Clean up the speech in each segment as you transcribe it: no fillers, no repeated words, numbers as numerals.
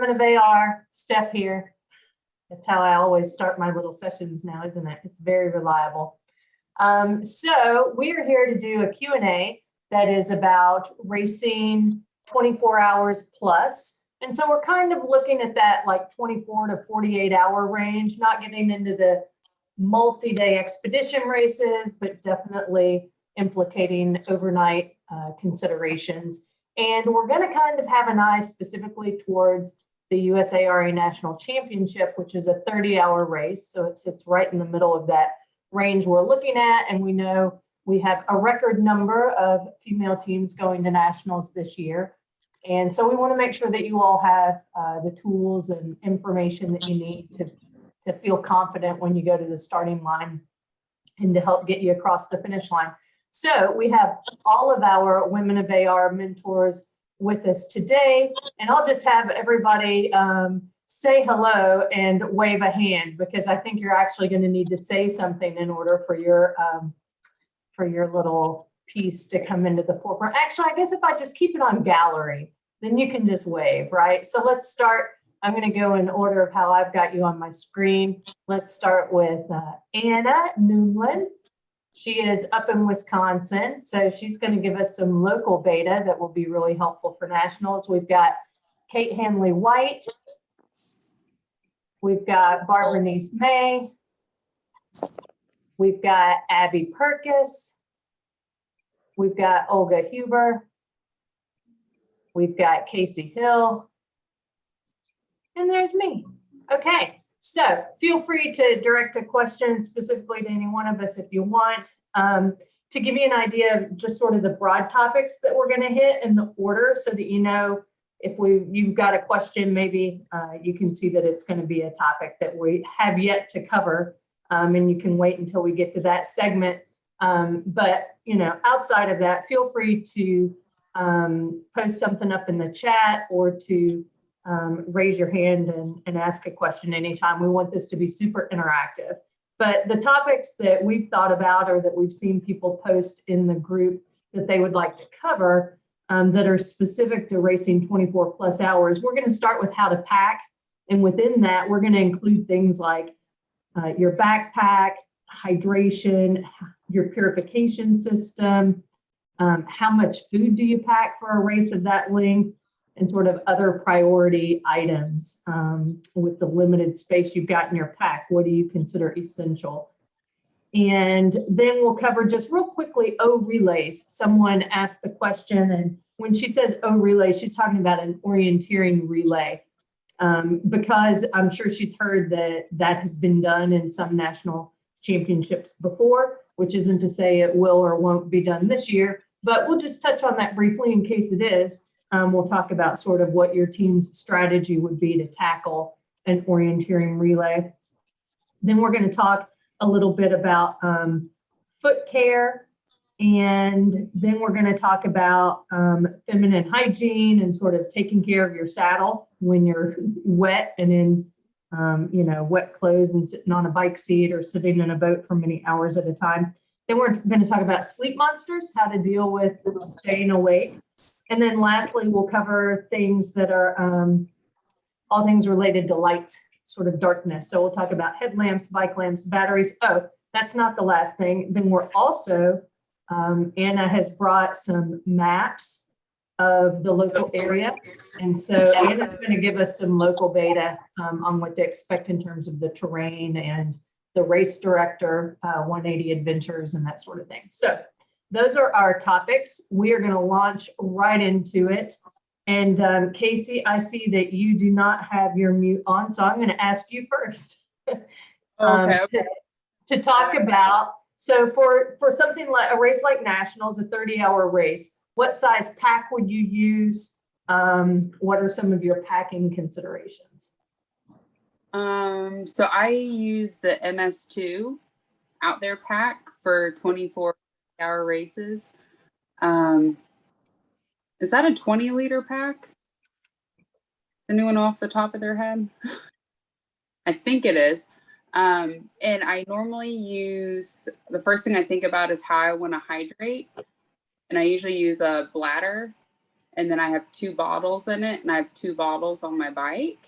Women of AR, Steph here. That's how I always start my little sessions now, isn't it? It's very reliable. So we are here to do a Q&A that is about racing 24 hours plus. And so we're kind of looking at that like 24 to 48 hour range, not getting into the multi-day expedition races, but definitely implicating overnight considerations. And we're going to kind of have an eye specifically towards the USARA National Championship, which is a 30-hour race. So it sits right in the middle of that range we're looking at. And we know we have a record number of female teams going to nationals this year. And so we want to make sure that you all have the tools and information that you need to feel confident when you go to the starting line and to help get you across the finish line. So we have all of our Women of AR mentors with us today, and I'll just have everybody say hello and wave a hand, because I think you're actually going to need to say something in order for your little piece to come into the forefront. Actually, I guess if I just keep it on gallery, then you can just wave, right? So let's start. I'm going to go in order of how I've got you on my screen. Let's start with Anna Noonlin. She is up in Wisconsin, so she's going to give us some local data that will be really helpful for nationals. We've got Kate Hanley White. We've got Barbara Nice May. We've got Abby Perkis. We've got Olga Huber. We've got Casey Hill. And there's me. Okay, so feel free to direct a question specifically to any one of us if you want. To give you an idea of just sort of the broad topics that we're going to hit in the order, so that you know if you've got a question, maybe you can see that it's going to be a topic that we have yet to cover, and you can wait until we get to that segment. But outside of that, feel free to post something up in the chat or to raise your hand and ask a question anytime. We want this to be super interactive. But the topics that we've thought about or that we've seen people post in the group that they would like to cover that are specific to racing 24 plus hours, we're going to start with how to pack. And within that, we're going to include things like your backpack, hydration, your purification system, how much food do you pack for a race of that length, and sort of other priority items with the limited space you've got in your pack. What do you consider essential? And then we'll cover just real quickly O relays. Someone asked the question, and when she says O relay, she's talking about an orienteering relay, because I'm sure she's heard that has been done in some national championships before, which isn't to say it will or won't be done this year, but we'll just touch on that briefly in case it is. We'll talk about sort of what your team's strategy would be to tackle an orienteering relay. Then we're going to talk a little bit about foot care, and then we're going to talk about feminine hygiene and sort of taking care of your saddle when you're wet and in wet clothes and sitting on a bike seat or sitting in a boat for many hours at a time. Then we're going to talk about sleep monsters, how to deal with staying awake. And then lastly, we'll cover things that are all things related to lights, sort of darkness. So we'll talk about headlamps, bike lamps, batteries. Oh, that's not the last thing. Then we're also, Anna has brought some maps of the local area. And so Anna's going to give us some local data on what to expect in terms of the terrain and the race director, 180 adventures and that sort of thing. So those are our topics. We are going to launch right into it. And Casey, I see that you do not have your mute on, so I'm going to ask you first to talk about, so for something like a race like Nationals, a 30-hour race, what size pack would you use? What are some of your packing considerations? So I use the MS2 out there pack for 24-hour races. Is that a 20-liter pack? Anyone off the top of their head? I think it is. And I normally use, the first thing I think about is how I want to hydrate. And I usually use a bladder and then I have 2 bottles in it, and I have 2 bottles on my bike.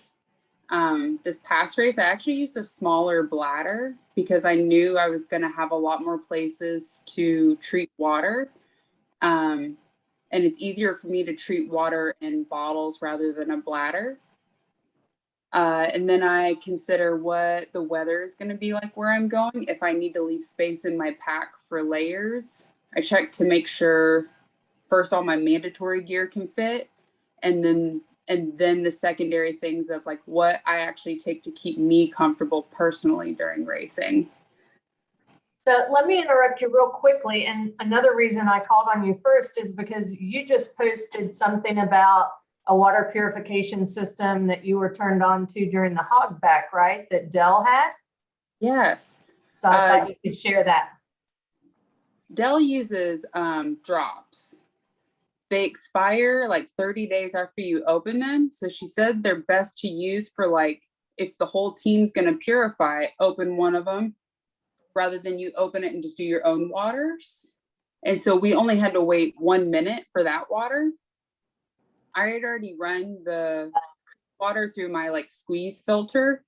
This past race, I actually used a smaller bladder because I knew I was going to have a lot more places to treat water. And it's easier for me to treat water in bottles rather than a bladder. And then I consider what the weather is going to be like where I'm going. If I need to leave space in my pack for layers, I check to make sure first all my mandatory gear can fit, and then the secondary things of like what I actually take to keep me comfortable personally during racing. So let me interrupt you real quickly. And another reason I called on you first is because you just posted something about a water purification system that you were turned on to during the hogback, right? That Dell had? Yes. So I thought you could share that. Dell uses drops. They expire like 30 days after you open them. So she said they're best to use for like, if the whole team's going to purify, open one of them rather than you open it and just do your own waters. And so we only had to wait 1 minute for that water. I had already run the water through my like squeeze filter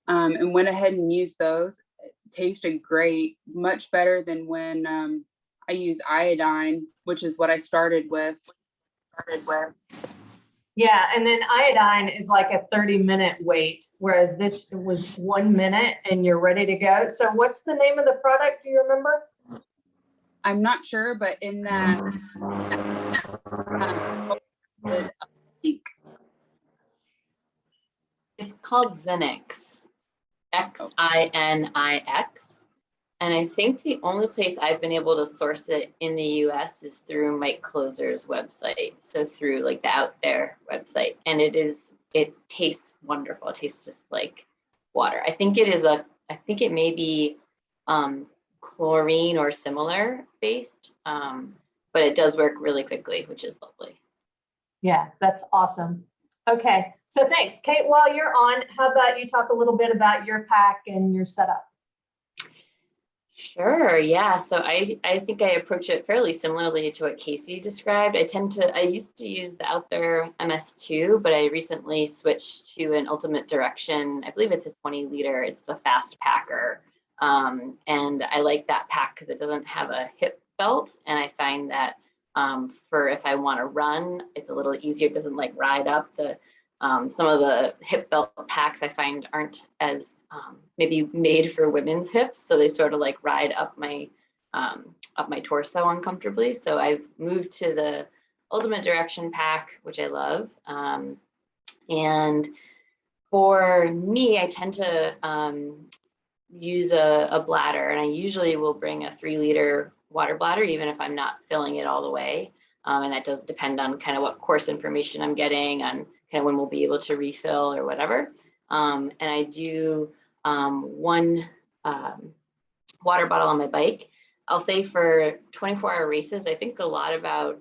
and went ahead and used those. It tasted great, much better than when I use iodine, which is what I started with. Yeah, and then iodine is like a 30-minute wait, whereas this was 1 minute and you're ready to go. So what's the name of the product? Do you remember? I'm not sure, but in that It's called Xinix, Xinix. And I think the only place I've been able to source it in the US is through Mike Closer's website. So through like the Out There website. And it tastes wonderful. It tastes just like water. I think it may be chlorine or similar based, but it does work really quickly, which is lovely. Yeah, that's awesome. Okay, so thanks. Kate, while you're on, how about you talk a little bit about your pack and your setup? Sure, yeah. So I think I approach it fairly similarly to what Casey described. I used to use the Out There MS2, but I recently switched to an Ultimate Direction. I believe it's a 20-liter. It's the Fast Packer. And I like that pack because it doesn't have a hip belt. And I find that for if I want to run, it's a little easier. It doesn't like ride up the some of the hip belt packs I find aren't as maybe made for women's hips, so they sort of like ride up my torso uncomfortably. So I've moved to the Ultimate Direction pack, which I love. And for me, I tend to use a bladder, and I usually will bring a 3-liter water bladder, even if I'm not filling it all the way. And that does depend on kind of what course information I'm getting, on kind of when we'll be able to refill or whatever. And I do 1 water bottle on my bike. I'll say for 24-hour races, I think a lot about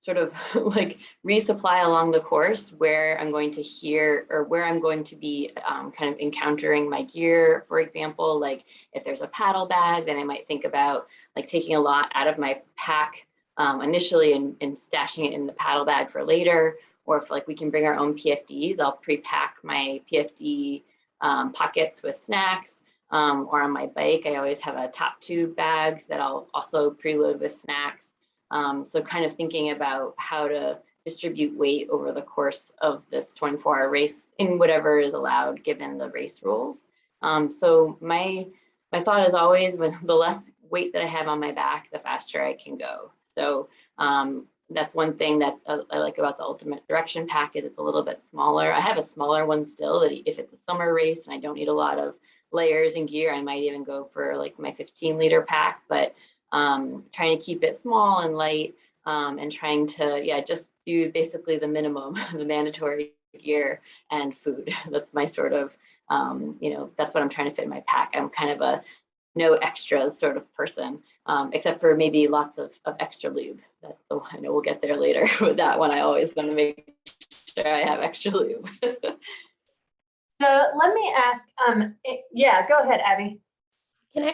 sort of like resupply along the course where I'm going to hear or where I'm going to be kind of encountering my gear. For example, like if there's a paddle bag, then I might think about like taking a lot out of my pack initially and stashing it in the paddle bag for later. Or if like we can bring our own PFDs, I'll pre-pack my PFD pockets with snacks. Or on my bike, I always have a top tube bag that I'll also preload with snacks. So kind of thinking about how to distribute weight over the course of this 24-hour race in whatever is allowed given the race rules. So my thought is always, when the less weight that I have on my back, the faster I can go. So that's one thing that I like about the Ultimate Direction pack, is it's a little bit smaller. I have a smaller one still that if it's a summer race and I don't need a lot of layers and gear, I might even go for like my 15-liter pack, but trying to keep it small and light and trying to, just do basically the minimum, the mandatory gear and food. That's my sort of, that's what I'm trying to fit in my pack. I'm kind of a no extras sort of person, except for maybe lots of extra lube. That's the one. I know we'll get there later with that one. I always want to make sure I have extra lube. So let me ask, go ahead, Abby.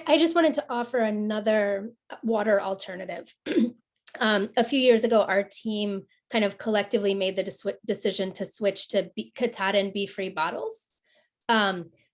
I just wanted to offer another water alternative. A few years ago, our team kind of collectively made the decision to switch to Katahdin bee-free bottles,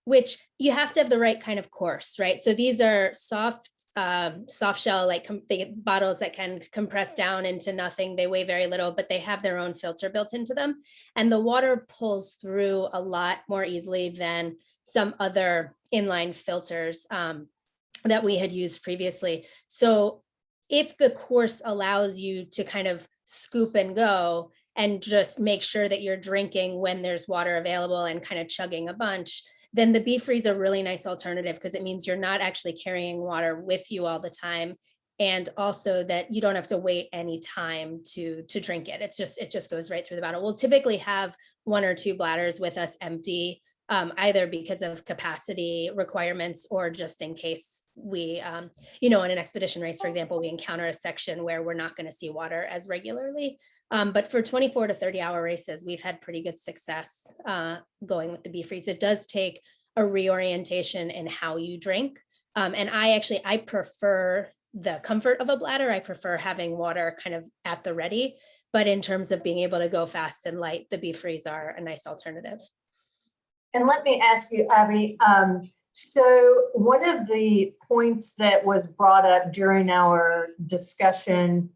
which you have to have the right kind of course, right? So these are soft shell, like the bottles that can compress down into nothing. They weigh very little, but they have their own filter built into them. And the water pulls through a lot more easily than some other inline filters that we had used previously. So if the course allows you to kind of scoop and go and just make sure that you're drinking when there's water available and kind of chugging a bunch, then the bee-free is a really nice alternative, because it means you're not actually carrying water with you all the time. And also that you don't have to wait any time to drink it. It just goes right through the bottle. We'll typically have 1 or 2 bladders with us empty, either because of capacity requirements or just in case we, in an expedition race, for example, we encounter a section where we're not going to see water as regularly. But for 24 to 30-hour races, we've had pretty good success going with the bee-frees. It does take a reorientation in how you drink. And I prefer the comfort of a bladder. I prefer having water kind of at the ready. But in terms of being able to go fast and light, the bee-frees are a nice alternative. And let me ask you, Abby, so one of the points that was brought up during our discussion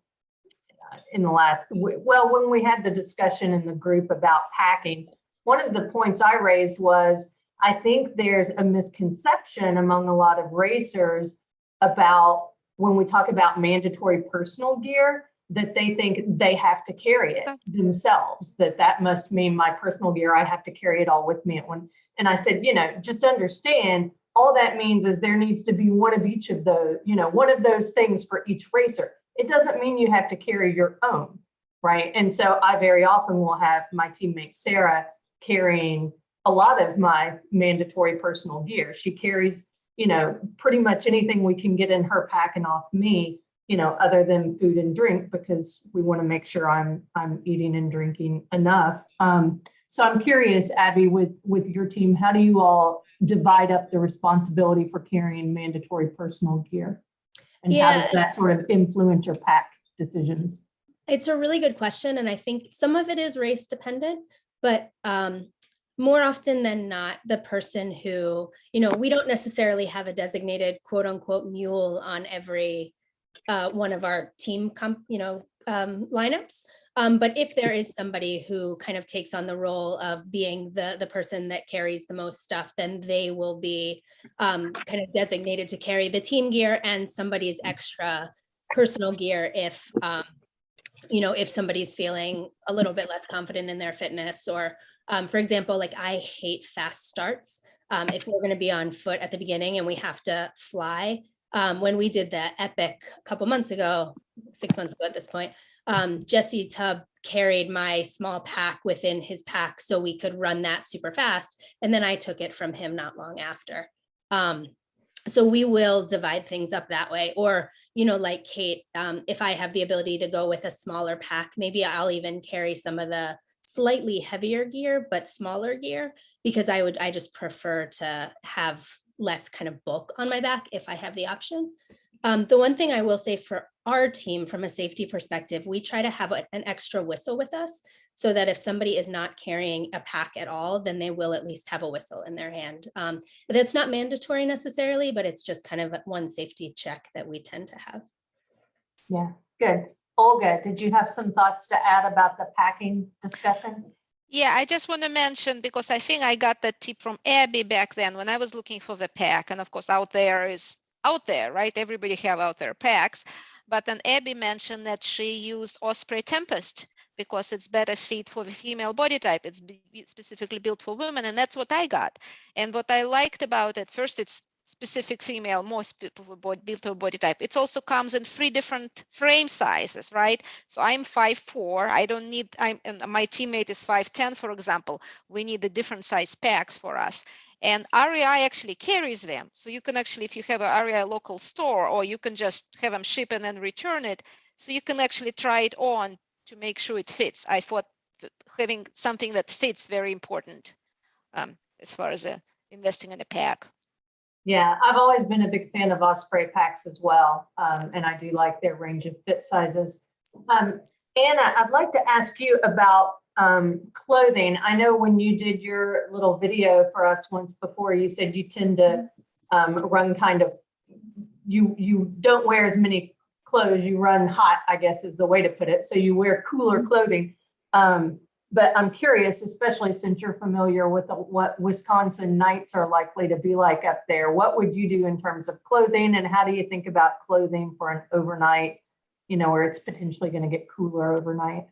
in the last, when we had the discussion in the group about packing, one of the points I raised was, I think there's a misconception among a lot of racers about when we talk about mandatory personal gear, that they think they have to carry it themselves, that must mean my personal gear, I have to carry it all with me at one. And I said, just understand, all that means is there needs to be one of each of those, one of those things for each racer. It doesn't mean you have to carry your own, right? And so I very often will have my teammate Sarah carrying a lot of my mandatory personal gear. She carries, pretty much anything we can get in her pack and off me, other than food and drink, because we want to make sure I'm eating and drinking enough. So I'm curious, Abby, with your team, how do you all divide up the responsibility for carrying mandatory personal gear? And how does that sort of influence your pack decisions? It's a really good question. And I think some of it is race dependent, but more often than not, the person who, we don't necessarily have a designated quote unquote mule on every one of our team, lineups. But if there is somebody who kind of takes on the role of being the person that carries the most stuff, then they will be kind of designated to carry the team gear and somebody's extra personal gear if, if somebody's feeling a little bit less confident in their fitness, or for example, like I hate fast starts. If we're going to be on foot at the beginning and we have to fly, when we did the epic a couple months ago, 6 months ago at this point, Jesse Tubb carried my small pack within his pack so we could run that super fast. And then I took it from him not long after. So we will divide things up that way. Or, like Kate, if I have the ability to go with a smaller pack, maybe I'll even carry some of the slightly heavier gear, but smaller gear, because I just prefer to have less kind of bulk on my back if I have the option. The one thing I will say for our team from a safety perspective, we try to have an extra whistle with us so that if somebody is not carrying a pack at all, then they will at least have a whistle in their hand. That's not mandatory necessarily, but it's just kind of one safety check that we tend to have. Yeah, good. Olga, did you have some thoughts to add about the packing discussion? Yeah, I just want to mention, because I think I got that tip from Abby back then when I was looking for the pack. And of course, out there is out there, right? Everybody have out there packs. But then Abby mentioned that she used Osprey Tempest because it's better fit for the female body type. It's specifically built for women, and that's what I got. And what I liked about it, first, it's specific female, more built to a body type. It also comes in 3 different frame sizes, right? So I'm 5'4". I don't need, my teammate is 5'10", for example. We need the different size packs for us. And REI actually carries them. So you can actually, if you have a REI local store, or you can just have them ship and then return it. So you can actually try it on to make sure it fits. I thought having something that fits very important as far as investing in a pack. Yeah, I've always been a big fan of Osprey packs as well. And I do like their range of fit sizes. Anna, I'd like to ask you about clothing. I know when you did your little video for us once before, you said you tend to run kind of, you don't wear as many clothes, you run hot, I guess is the way to put it. So you wear cooler clothing. But I'm curious, especially since you're familiar with what Wisconsin nights are likely to be like up there, what would you do in terms of clothing, and how do you think about clothing for an overnight, you know, where it's potentially going to get cooler overnight?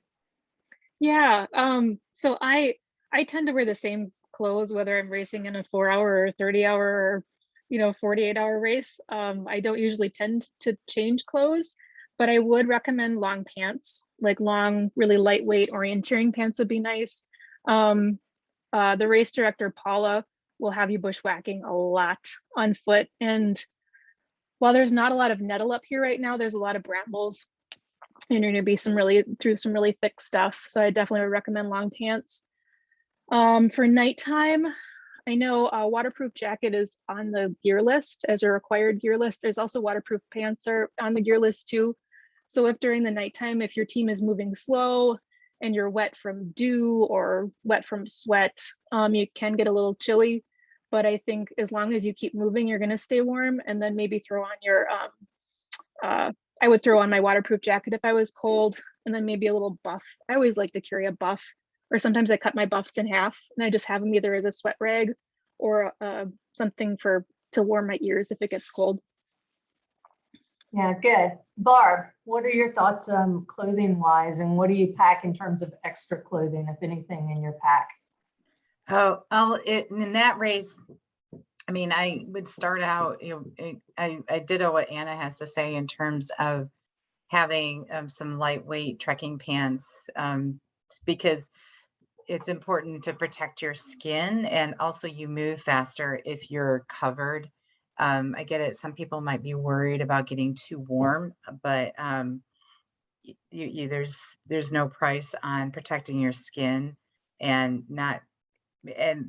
Yeah, so I tend to wear the same clothes, whether I'm racing in a 4-hour or 30-hour or, you know, 48-hour race. I don't usually tend to change clothes, but I would recommend long pants, like long, really lightweight orienteering pants would be nice. The race director, Paula, will have you bushwhacking a lot on foot. And while there's not a lot of nettle up here right now, there's a lot of brambles, and you're going to be through some really thick stuff. So I definitely would recommend long pants. For nighttime, I know a waterproof jacket is on the gear list as a required gear list. There's also waterproof pants are on the gear list too. So if during the nighttime, if your team is moving slow and you're wet from dew or wet from sweat, you can get a little chilly. But I think as long as you keep moving, you're going to stay warm, and then maybe throw on your I would throw on my waterproof jacket if I was cold, and then maybe a little buff. I always like to carry a buff, or sometimes I cut my buffs in half and I just have them either as a sweat rag or something to warm my ears if it gets cold. Yeah, good. Barb, what are your thoughts clothing wise, and what do you pack in terms of extra clothing, if anything, in your pack? In that race, I mean, I would start out, you know, I ditto what Anna has to say in terms of having some lightweight trekking pants, because it's important to protect your skin, and also you move faster if you're covered. I get it. Some people might be worried about getting too warm, but there's no price on protecting your skin and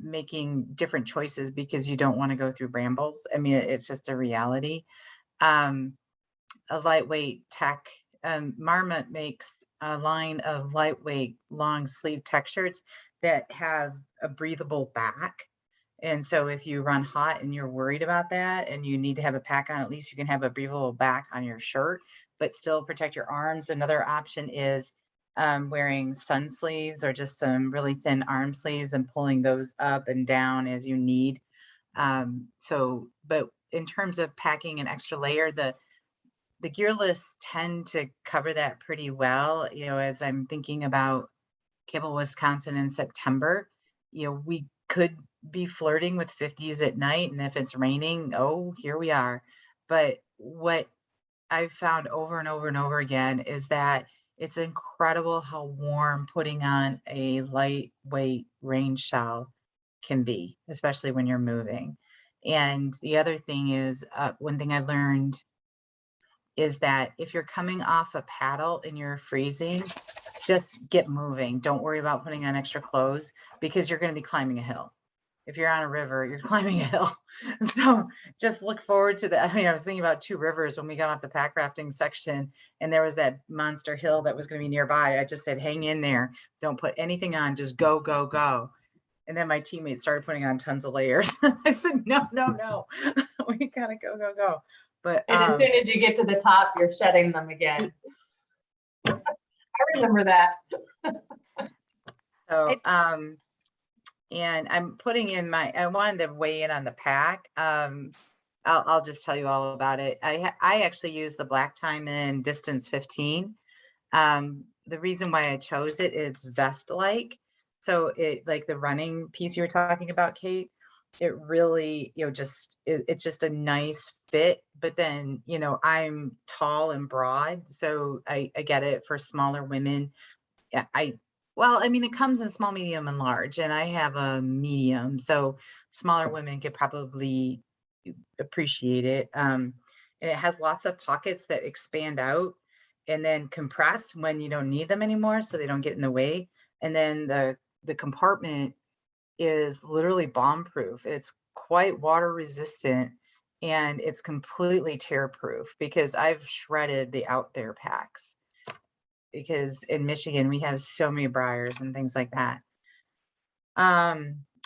making different choices because you don't want to go through brambles. I mean, it's just a reality. A lightweight tech, Marmot makes a line of lightweight long sleeve tech shirts that have a breathable back. And so if you run hot and you're worried about that and you need to have a pack on, at least you can have a breathable back on your shirt, but still protect your arms. Another option is wearing sun sleeves or just some really thin arm sleeves and pulling those up and down as you need. But in terms of packing an extra layer, the gear lists tend to cover that pretty well. You know, as I'm thinking about Cable, Wisconsin in September, you know, we could be flirting with 50s at night. And if it's raining, oh, here we are. But what I've found over and over and over again is that it's incredible how warm putting on a lightweight rain shell can be, especially when you're moving. And the other thing is, one thing I've learned is that if you're coming off a paddle and you're freezing, just get moving. Don't worry about putting on extra clothes because you're going to be climbing a hill. If you're on a river, you're climbing a hill. So just look forward to that. I mean, I was thinking about Two Rivers when we got off the pack rafting section and there was that monster hill that was going to be nearby. I just said, hang in there. Don't put anything on. Just go, go, go. And then my teammates started putting on tons of layers. I said, no, we gotta go, go, go. But And as soon as you get to the top, you're shedding them again. I remember that. So, and I'm putting in I wanted to weigh in on the pack. I'll just tell you all about it. I actually use the Black Diamond Distance 15. The reason why I chose it is vest-like. So it, like the running piece you were talking about, Kate, it really, you know, it's just a nice fit. But then, you know, I'm tall and broad, so I get it for smaller women. Yeah, well, I mean, it comes in small, medium, and large, and I have a medium, so smaller women could probably appreciate it. And it has lots of pockets that expand out and then compress when you don't need them anymore, so they don't get in the way. And then the compartment is literally bomb-proof. It's quite water resistant, and it's completely tear-proof because I've shredded the Out There packs. because in Michigan, we have so many briars and things like that.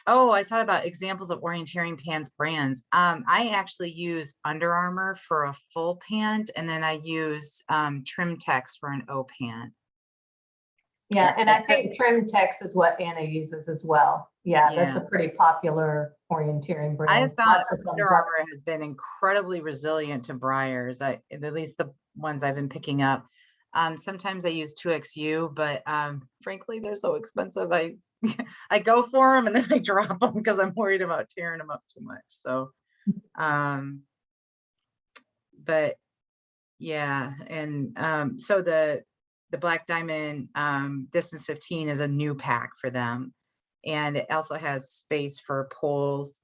Oh, I thought about examples of orienteering pants brands. I actually use Under Armour for a full pant, and then I use Trimtex for an O pant. Yeah, and I That's it. think Trim Tex is what Anna uses as well. Yeah, that's a Yeah. pretty popular orienteering I brand. have found Lots of Under thumbs up. Armour has been incredibly resilient to briars. At least the ones I've been picking up. Sometimes I use 2XU, but frankly, they're so expensive. I I go for them and then I drop them because I'm worried about tearing them up too much. So, but yeah, and so the Black Diamond Distance 15 is a new pack for them, and it also has space for poles.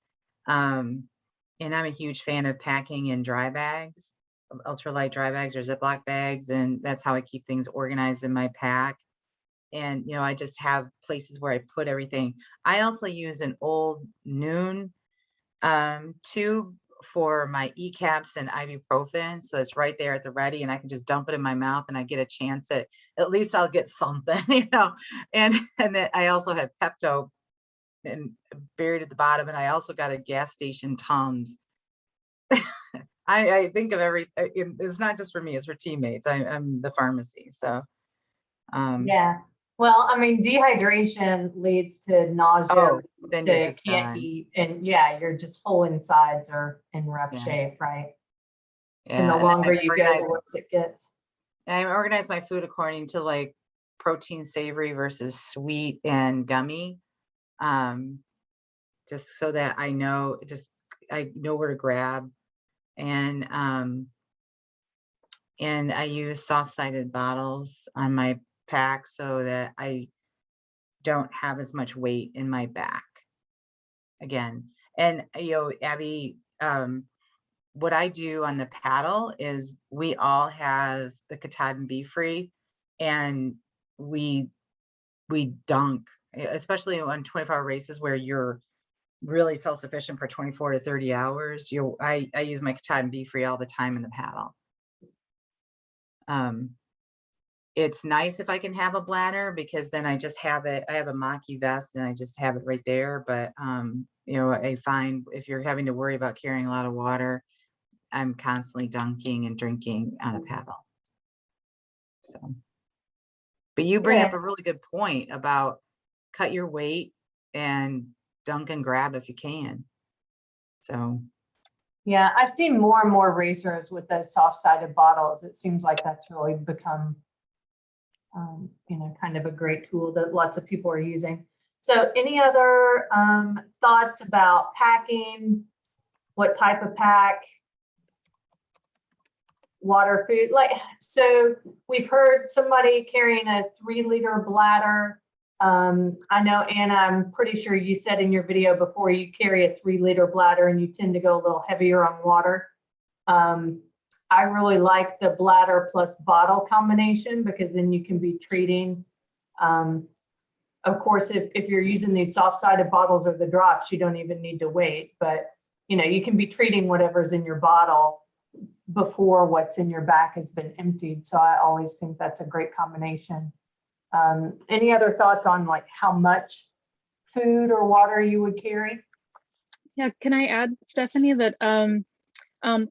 And I'm a huge fan of packing in dry bags, ultralight dry bags or Ziploc bags, and that's how I keep things organized in my pack. And you know, I just have places where I put everything. I also use an old Noon tube for my ECAPs and ibuprofen, so it's right there at the ready, and I can just dump it in my mouth, and I get a chance at least I'll get something, you know. And then I also have Pepto and buried at the bottom, and I also got a gas station Tums. I think of it's not just for me, it's for teammates. I'm the pharmacy, so Yeah. Well, I mean, dehydration leads to nausea, oh, leads then you're to just can't done. eat, and yeah, you're just full insides are in rough Yeah. shape, right? Yeah, And the and then longer you go, the worse it gets. I organize my food according to like protein savory versus sweet and gummy. Just so that I know where to grab. And I use soft-sided bottles on my pack so that I don't have as much weight in my back again. And you know, Abby, what I do on the paddle is we all have the Katahdin Be Free, and we dunk, especially on 24-hour races where you're really self-sufficient for 24 to 30 hours. I use my Katahdin Be Free all the time in the paddle. It's nice if I can have a bladder because then I just have it. I have a Maki vest and I just have it right there. But you know, I find if you're having to worry about carrying a lot of water, I'm constantly dunking and drinking on a paddle. So, but you bring up a really good point about cut your weight and dunk and grab if you can. So. Yeah, I've seen more and more racers with those soft-sided bottles. It seems like that's really become, you know, kind of a great tool that lots of people are using. So any other thoughts about packing? What type of pack? Water, food, like, so we've heard somebody carrying a 3-liter bladder. I know, Anna, I'm pretty sure you said in your video before you carry a 3-liter bladder and you tend to go a little heavier on water. I really like the bladder plus bottle combination because then you can be treating. Of course, if you're using these soft-sided bottles or the drops, you don't even need to wait, but you know, you can be treating whatever's in your bottle before what's in your back has been emptied. So I always think that's a great combination. Any other thoughts on like how much food or water you would carry? Yeah, can I add, Stephanie, that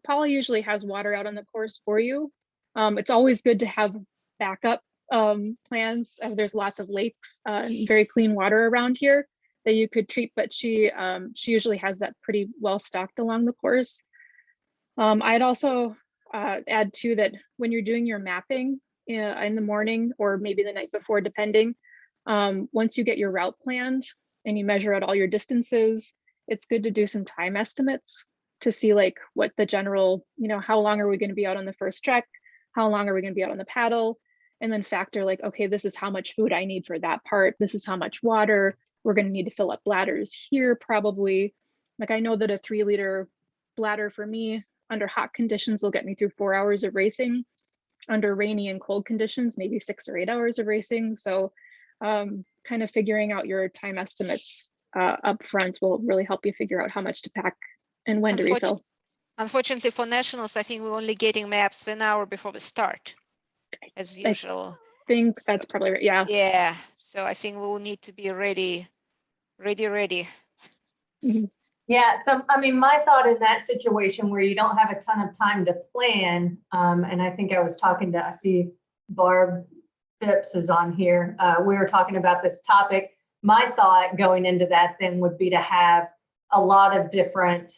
Paula usually has water out on the course for you. It's always good to have backup plans. There's lots of lakes and very clean water around here that you could treat, but she usually has that pretty well stocked along the course. I'd also add too that when you're doing your mapping in the morning or maybe the night before, depending, once you get your route planned and you measure out all your distances, it's good to do some time estimates to see like what the general, you know, how long are we going to be out on the first trek? How long are we going to be out on the paddle? And then factor like, okay, this is how much food I need for that part. This is how much water. We're going to need to fill up bladders here probably. Like I know that a 3-liter bladder for me under hot conditions will get me through 4 hours of racing. Under rainy and cold conditions, maybe 6 or 8 hours of racing. So kind of figuring out your time estimates up front will really help you figure out how much to pack and when to refill. Unfortunately for nationals, I think we're only getting maps an hour before we start, as usual. think that's probably right. Yeah. Yeah, so I think we'll need to be ready. Mhm. Yeah, so I mean, my thought in that situation where you don't have a ton of time to plan, and I think I was talking to, I see Barb Phipps is on here. We were talking about this topic. My thought going into that then would be to have a lot of different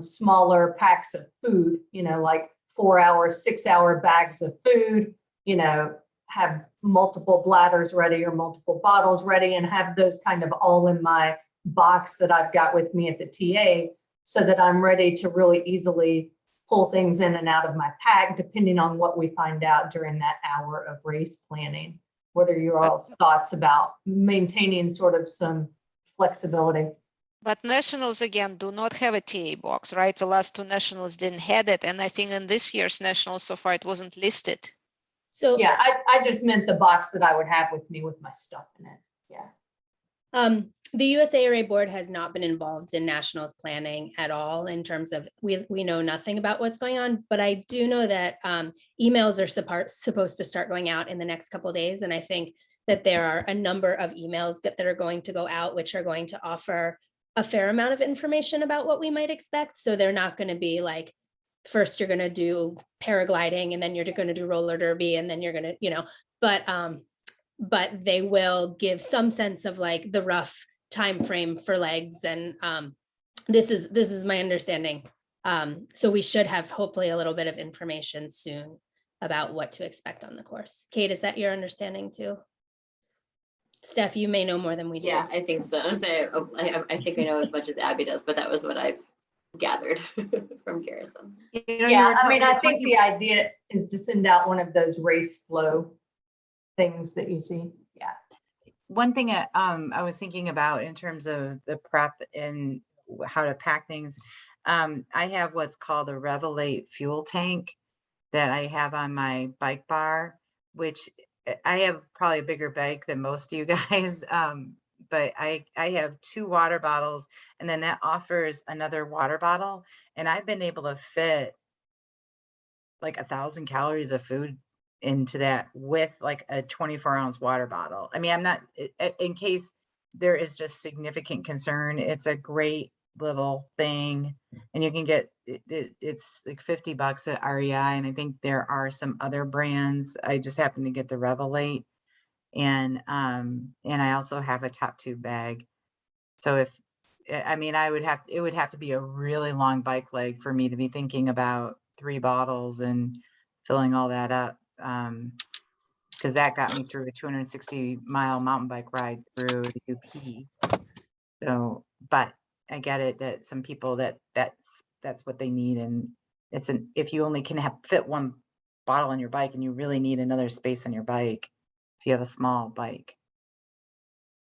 smaller packs of food, you know, like 4-hour, 6-hour bags of food, you know, have multiple bladders ready or multiple bottles ready and have those kind of all in my box that I've got with me at the TA so that I'm ready to really easily pull things in and out of my pack, depending on what we find out during that hour of race planning. What are your all's thoughts about maintaining sort of some flexibility? But nationals, again, do not have a TA box, right? The last 2 nationals didn't have it. And I think in this year's nationals so far, it wasn't listed. So Yeah, I just meant the box that I would have with me with my stuff in it. Yeah. the USARA board has not been involved in nationals planning at all in terms of, we know nothing about what's going on, but I do know that emails are supposed to start going out in the next couple of days. And I think that there are a number of emails that are going to go out, which are going to offer a fair amount of information about what we might expect. So they're not going to be like, first you're going to do paragliding and then you're going to do roller derby and then you're going to, you know, but they will give some sense of like the rough time frame for legs. And this is my understanding. So we should have hopefully a little bit of information soon about what to expect on the course. Kate, is that your understanding too? Steph, you may know more than we do. Yeah, I think so. I think I know as much as Abby does, but that was what I've gathered from Garrison. You know, Yeah, I mean, I think the idea is to send out one of those race flow things that you see. Yeah. One thing I was thinking about in terms of the prep and how to pack things, I have what's called a Revelate fuel tank that I have on my bike bar, which I have probably a bigger bike than most of you guys, but I have 2 water bottles, and then that offers another water bottle, and I've been able to fit like 1,000 calories of food into that with like a 24-ounce water bottle. I mean, I'm not, in case there is just significant concern, it's a great little thing, and you can get it's like $50 at REI, and I think there are some other brands. I just happen to get the Revelate, and I also have a top tube bag. So if I mean, it would have to be a really long bike leg for me to be thinking about 3 bottles and filling all that up, because that got me through a 260-mile mountain bike ride through the UP. So, but I get it that some people that's what they need, and if you only can fit 1 bottle on your bike, and you really need another space on your bike if you have a small bike.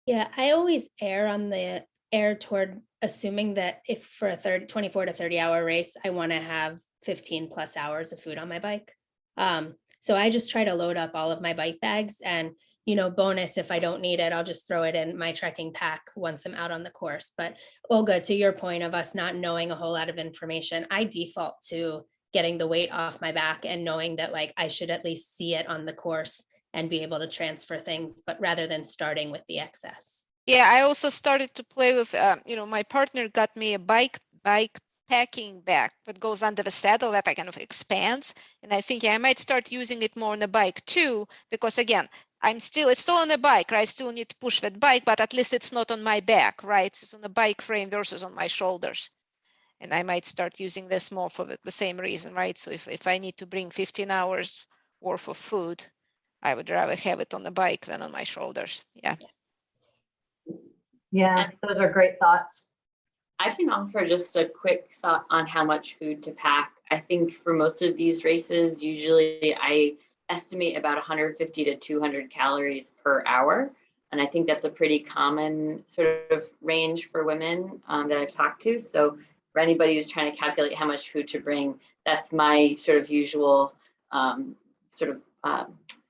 Yeah, I always err toward assuming that if for a 24 to 30 hour race, I want to have 15 plus hours of food on my bike. So I just try to load up all of my bike bags, and, you know, bonus, if I don't need it, I'll just throw it in my trekking pack once I'm out on the course. But Olga, to your point of us not knowing a whole lot of information, I default to getting the weight off my back and knowing that like I should at least see it on the course and be able to transfer things, but rather than starting with the excess. Yeah, I also started to play with, you know, my partner got me a bike packing bag that goes under the saddle that I kind of expands. And I think I might start using it more on the bike too, because again, it's still on the bike, right? I still need to push that bike, but at least it's not on my back, right? It's on the bike frame versus on my shoulders. And I might start using this more for the same reason, right? So if I need to bring 15 hours worth of food, I would rather have it on the bike than on my shoulders. Yeah. Yeah, those are great thoughts. I can offer just a quick thought on how much food to pack. I think for most of these races, usually I estimate about 150 to 200 calories per hour. And I think that's a pretty common sort of range for women that I've talked to. So for anybody who's trying to calculate how much food to bring, that's my sort of usual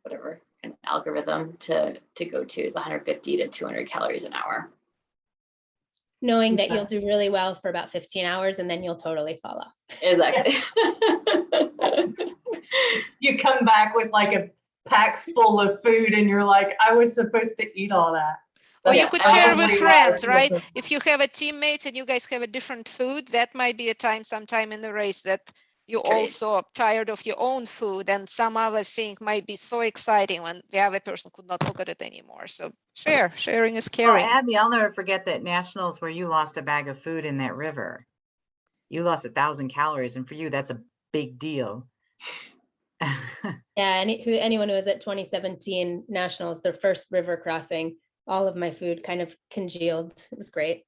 whatever kind of algorithm to go to is 150 to 200 calories an hour. Knowing that you'll do really well for about 15 hours and then you'll totally fall off. Exactly. You come back with like a pack full of food and you're like, I was supposed to eat all that. Or Yeah, you could I share definitely with realize friends, what right? the- If you have a teammate and you guys have a different food, that might be a time sometime in the race that you're Trade. also tired of your own food, and some other thing might be so exciting when the other person could not look at it anymore. So sharing is Well, caring. Abby, I'll never forget that nationals where you lost a bag of food in that river. You lost 1,000 calories, and for you, that's a big deal. Yeah, anyone who was at 2017 Nationals, their first river crossing, all of my food kind of congealed. It was great.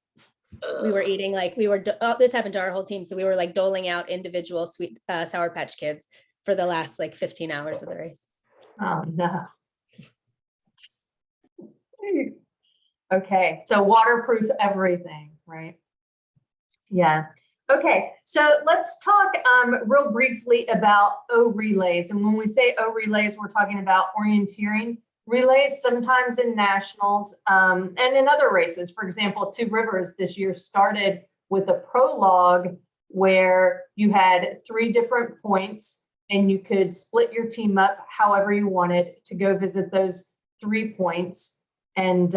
We were eating like this happened to our whole team. So we were like doling out individual sweet Sour Patch Kids for the last like 15 hours of the race. Oh, no. Okay, so waterproof everything, right? Yeah. Okay, so let's talk real briefly about O relays. And when we say O relays, we're talking about orienteering relays, sometimes in nationals and in other races. For example, Two Rivers this year started with a prologue where you had 3 different points and you could split your team up however you wanted to go visit those 3 points. And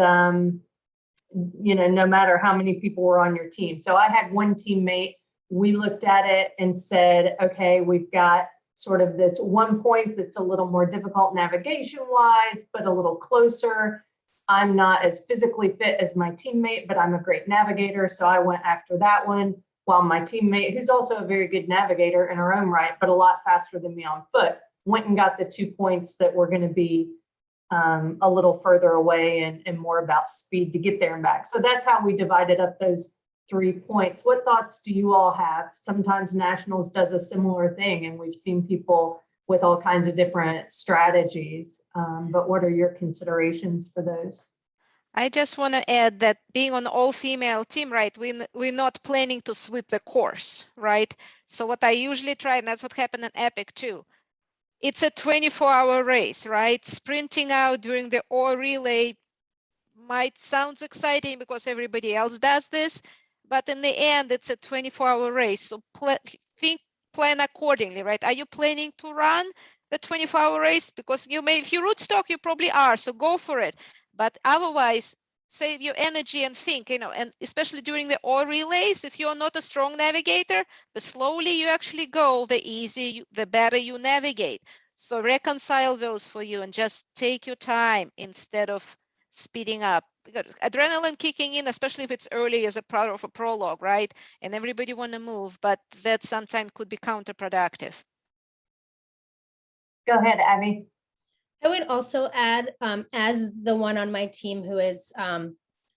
you know, no matter how many people were on your team. So I had one teammate, we looked at it and said, okay, we've got sort of this one point that's a little more difficult navigation wise, but a little closer. I'm not as physically fit as my teammate, but I'm a great navigator. So I went after that one, while my teammate, who's also a very good navigator in her own right, but a lot faster than me on foot, went and got the 2 points that were going to be a little further away and more about speed to get there and back. So that's how we divided up those 3 points. What thoughts do you all have? Sometimes Nationals does a similar thing, and we've seen people with all kinds of different strategies. But what are your considerations for those? I just want to add that being an all-female team, right, we're not planning to sweep the course, right? So what I usually try, and that's what happened in Epic too, it's a 24-hour race, right? Sprinting out during the O relay might sound exciting because everybody else does this, but in the end, it's a 24-hour race. So plan accordingly, right? Are you planning to run the 24-hour race? Because you may, if you rootstock, you probably are, so go for it. But otherwise, save your energy and think, you know, and especially during the O relays, if you're not a strong navigator, the slowly you actually go, the easier, the better you navigate. So reconcile those for you and just take your time instead of speeding up. Because adrenaline kicking in, especially if it's early as a part of a prologue, right? And everybody want to move, but that sometimes could be counterproductive. Go ahead, Abby. I would also add, as the one on my team who is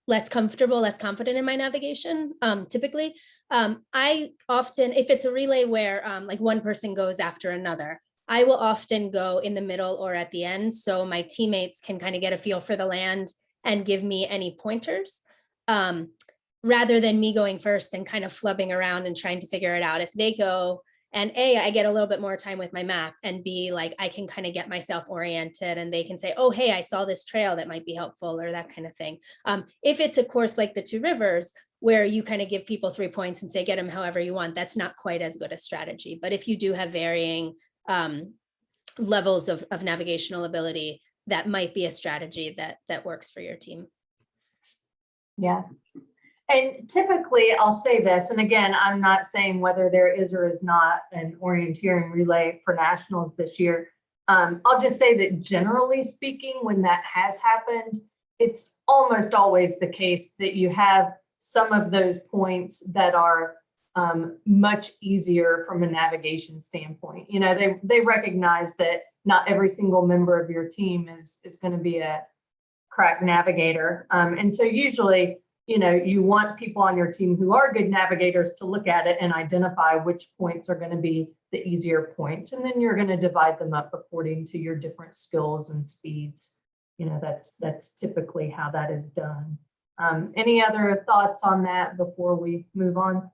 less comfortable, less confident in my navigation, typically, I often, if it's a relay where like one person goes after another, I will often go in the middle or at the end, so my teammates can kind of get a feel for the land and give me any pointers, rather than me going first and kind of flubbing around and trying to figure it out. If they go, and A, I get a little bit more time with my map, and B, like I can kind of get myself oriented and they can say, oh, hey, I saw this trail that might be helpful, or that kind of thing. If it's a course like the Two Rivers, where you kind of give people 3 points and say, get them however you want, that's not quite as good a strategy. But if you do have varying levels of navigational ability, that might be a strategy that works for your team. Yeah. And typically I'll say this, and again, I'm not saying whether there is or is not an orienteering relay for nationals this year. I'll just say that generally speaking, when that has happened, it's almost always the case that you have some of those points that are much easier from a navigation standpoint. You know, they recognize that not every single member of your team is going to be a crack navigator. And so usually, you know, you want people on your team who are good navigators to look at it and identify which points are going to be the easier points. And then you're going to divide them up according to your different skills and speeds. You know, that's typically how that is done. Any other thoughts on that before we move on?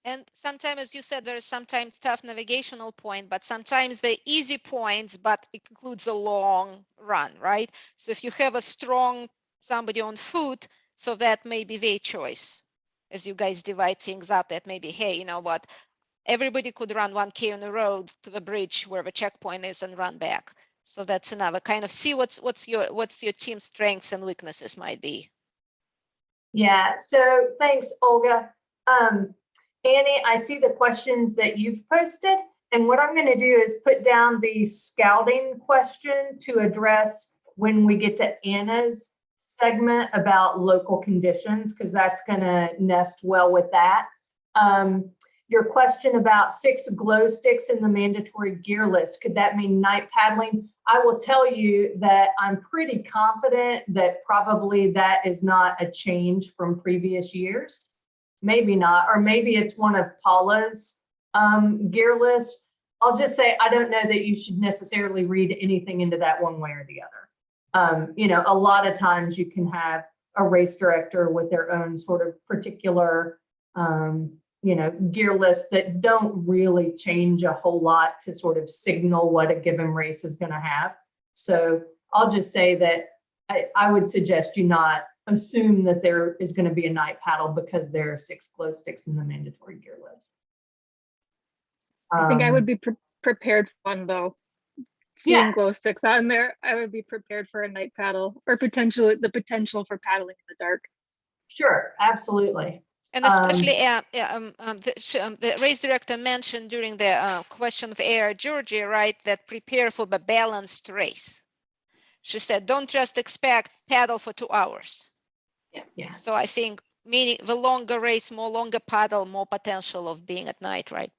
And sometimes, as you said, there is sometimes tough navigational point, but sometimes they're easy points, but it includes a long run, right? So if you have a strong somebody on foot, so that may be their choice. As you guys divide things up, that may be, hey, you know what? Everybody could run 1K on the road to the bridge where the checkpoint is and run back. So that's another kind of see what's your team's strengths and weaknesses might be. Yeah, so thanks, Olga. Annie, I see the questions that you've posted, and what I'm going to do is put down the scouting question to address when we get to Anna's segment about local conditions, because that's going to nest well with that. Your question about 6 glow sticks in the mandatory gear list, could that mean night paddling? I will tell you that I'm pretty confident that probably that is not a change from previous years. Maybe not, or maybe it's one of Paula's gear list. I'll just say, I don't know that you should necessarily read anything into that one way or the other. You know, a lot of times you can have a race director with their own sort of particular you know, gear lists that don't really change a whole lot to sort of signal what a given race is going to have. So I'll just say that I would suggest you not assume that there is going to be a night paddle because there are 6 glow sticks in the mandatory gear list. I think I would be prepared for one though. Seeing Yeah. glow sticks on there, I would be prepared for a night paddle or potentially the potential for paddling in the dark. Sure, absolutely. And especially the race director mentioned during the question of Air Georgia, right, that prepare for the balanced race. She said, don't just expect paddle for 2 hours. Yeah. So I think meaning the longer race, more longer paddle, more potential of being at night, right?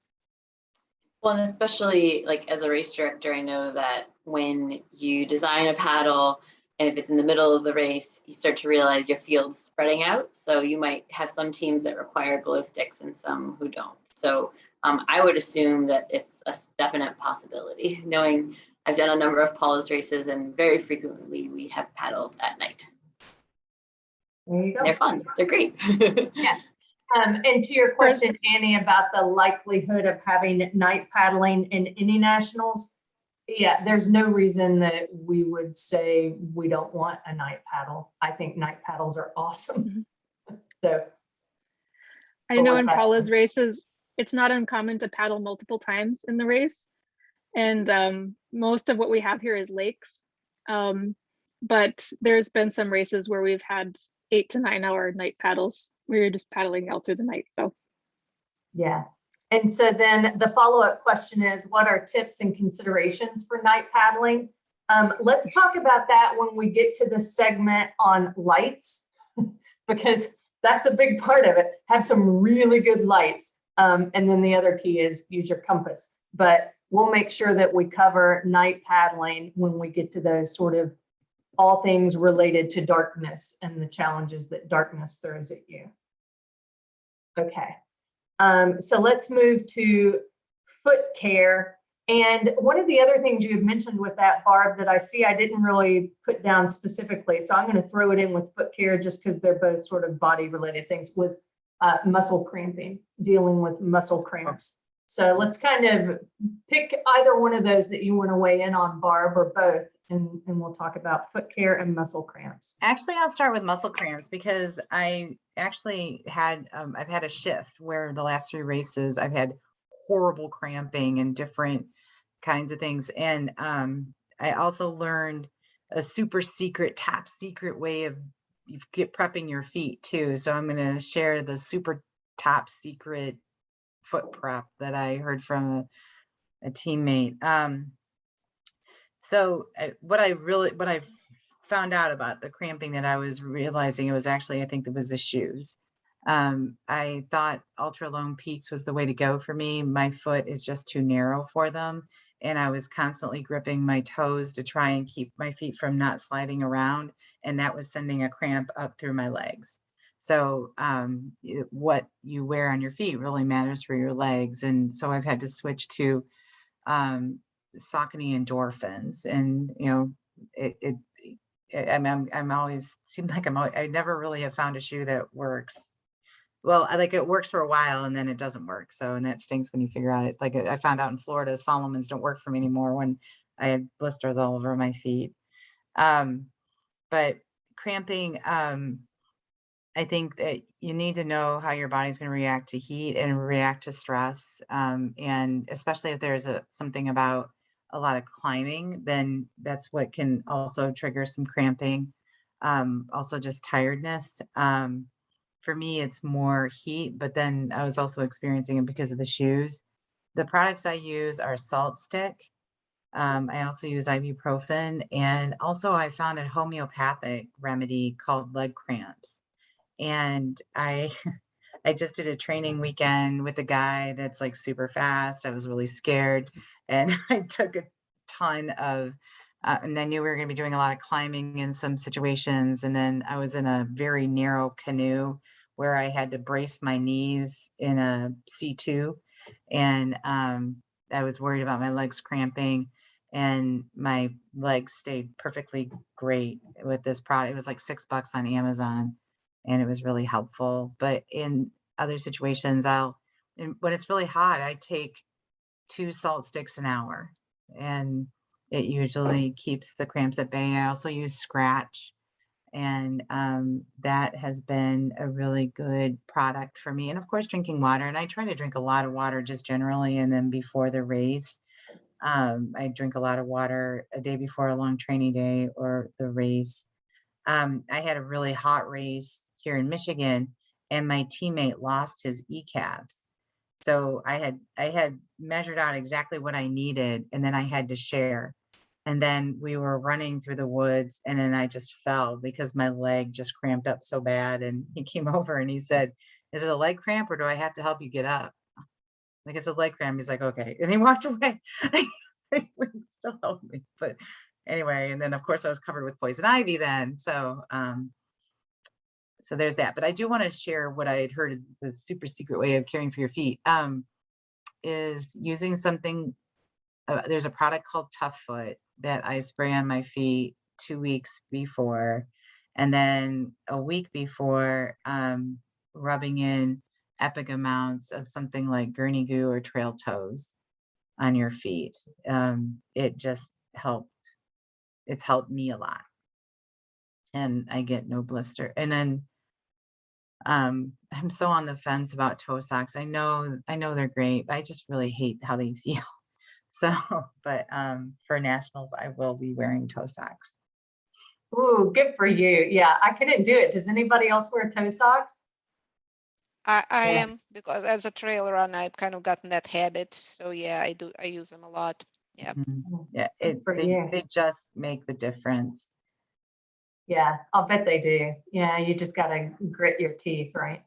Well, and especially like as a race director, I know that when you design a paddle, and if it's in the middle of the race, you start to realize your field's spreading out. So you might have some teams that require glow sticks and some who don't. So I would assume that it's a definite possibility, knowing I've done a number of Paula's races and very frequently we have paddled at night. There you go. They're fun. They're great. Yeah. And to your question, Annie, about the likelihood of having night paddling in any nationals, yeah, there's no reason that we would say we don't want a night paddle. I think night paddles are awesome. So I know in Paula's races, it's not uncommon to paddle multiple times in the race. And most of what we have here is lakes. But there's been some races where we've had 8 to 9 hour night paddles. We were just paddling out through the night. So yeah. And so then the follow-up question is, what are tips and considerations for night paddling? Let's talk about that when we get to the segment on lights, because that's a big part of it. Have some really good lights. And then the other key is use your compass. But we'll make sure that we cover night paddling when we get to those sort of all things related to darkness and the challenges that darkness throws at you. Okay. So let's move to foot care. And one of the other things you had mentioned with that, Barb, that I see I didn't really put down specifically, so I'm going to throw it in with foot care just because they're both sort of body related things, was muscle cramping, dealing with muscle cramps. So let's kind of pick either one of those that you want to weigh in on, Barb, or both, and we'll talk about foot care and muscle cramps. Actually, I'll start with muscle cramps because I actually had, I've had a shift where the last 3 races I've had horrible cramping and different kinds of things. And I also learned a super secret, top secret way of prepping your feet too. So I'm going to share the super top secret foot prep that I heard from a teammate. So what I found out about the cramping that I was realizing, it was actually, I think it was the shoes. I thought Ultra Lone Peaks was the way to go for me. My foot is just too narrow for them. And I was constantly gripping my toes to try and keep my feet from not sliding around. And that was sending a cramp up through my legs. So what you wear on your feet really matters for your legs. And so I've had to switch to Saucony endorphins. And, you know, I'm always seemed like I never really have found a shoe that works. Well, I like it works for a while and then it doesn't work. So, and that stinks when you figure out it. Like I found out in Florida, Solomon's don't work for me anymore when I had blisters all over my feet. But cramping, I think that you need to know how your body's going to react to heat and react to stress. And especially if there's something about a lot of climbing, then that's what can also trigger some cramping. Also just tiredness. For me, it's more heat, but then I was also experiencing it because of the shoes. The products I use are Salt Stick. I also use ibuprofen, and also I found a homeopathic remedy called leg cramps. And I I just did a training weekend with a guy that's like super fast. I was really scared, and I took a ton of and I knew we were going to be doing a lot of climbing in some situations. And then I was in a very narrow canoe where I had to brace my knees in a C2. And I was worried about my legs cramping, and my legs stayed perfectly great with this product. It was like $6 on Amazon, and it was really helpful. But in other situations, when it's really hot, I take 2 salt sticks an hour, and it usually keeps the cramps at bay. I also use Scratch, and that has been a really good product for me. And of course, drinking water. And I try to drink a lot of water just generally, and then before the race. I drink a lot of water a day before a long training day or the race. I had a really hot race here in Michigan, and my teammate lost his ECABs. So I had measured out exactly what I needed, and then I had to share. And then we were running through the woods, and then I just fell because my leg just cramped up so bad. And he came over and he said, "Is it a leg cramp, or do I have to help you get up?" Like, "It's a leg cramp." He's like, "Okay." And he walked away. He wouldn't still help me. But anyway, and then of course I was covered with poison ivy then. So so there's that. But I do want to share what I had heard is the super secret way of caring for your feet, is using something. There's a product called Tough Foot that I spray on my feet 2 weeks before, and then a week before, rubbing in epic amounts of something like Gurney Goo or Trail Toes on your feet. It just helped. It's helped me a lot, and I get no blister. And then I'm so on the fence about toe socks. I know they're great, but I just really hate how they feel. So, but for nationals, I will be wearing toe socks. Ooh, good for you. Yeah, I couldn't do it. Does anybody else wear toe socks? I Yeah. am, because as a trail runner, I've kind of gotten that habit. So yeah, I do. I use them a lot. Yeah. Yeah, Good for you. they just make the difference. Yeah, I'll bet they do. Yeah, you just gotta grit your teeth, right?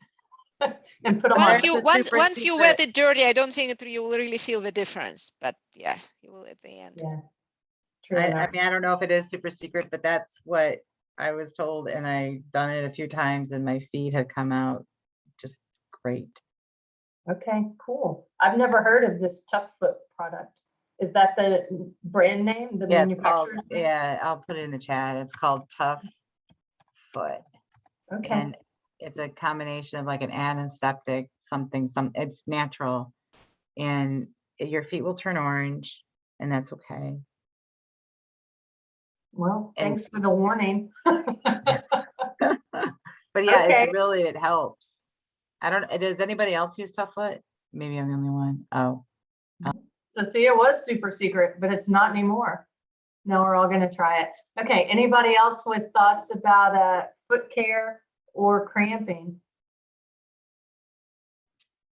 And put them Once on. you That's a super once you wet it dirty, I don't think you will really feel the difference. But yeah, you will at the end. Yeah. True I enough. mean, I don't know if it is super secret, but that's what I was told, and I've done it a few times, and my feet have come out just great. Okay, cool. I've never heard of this Tough Foot product. Is that the brand name, the Yeah, it's called, manufacturer's name? yeah, I'll put it in the chat. It's called Tough Foot. Okay, And it's a combination of like an antiseptic, it's natural, and your feet will turn orange, and that's okay. well, And thanks for the warning. but yeah, Okay. it helps. I don't, does anybody else use Tough Foot? Maybe I'm the only one. Oh, So see, it was super secret, but it's not anymore. Now we're all gonna try it. Okay, anybody else with thoughts about foot care or cramping?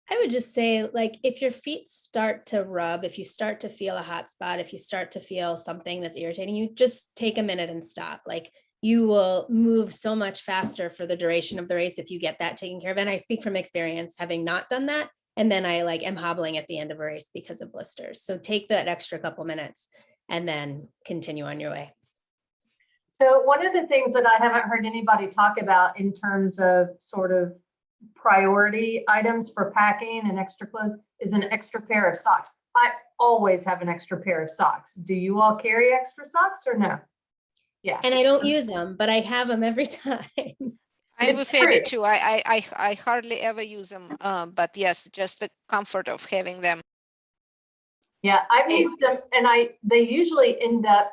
I would just say, like, if your feet start to rub, if you start to feel a hot spot, if you start to feel something that's irritating you, just take a minute and stop. Like, you will move so much faster for the duration of the race if you get that taken care of. And I speak from experience, having not done that. And then I am hobbling at the end of a race because of blisters. So take that extra couple minutes and then continue on your way. So one of the things that I haven't heard anybody talk about in terms of sort of priority items for packing and extra clothes is an extra pair of socks. I always have an extra pair of socks. Do you all carry extra socks or no? Yeah. And I don't use them, but I have them every time. I'm It's with Abby true. too. I hardly ever use them. But yes, just the comfort of having them. Yeah, I've used them, and they usually end up,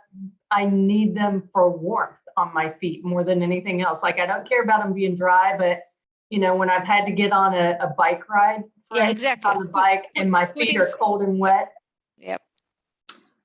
I need them for warmth on my feet more than anything else. Like, I don't care about them being dry, but you know, when I've had to get on a bike ride, for Yeah, instance, exactly. on the bike, and my feet are cold and wet. Yep.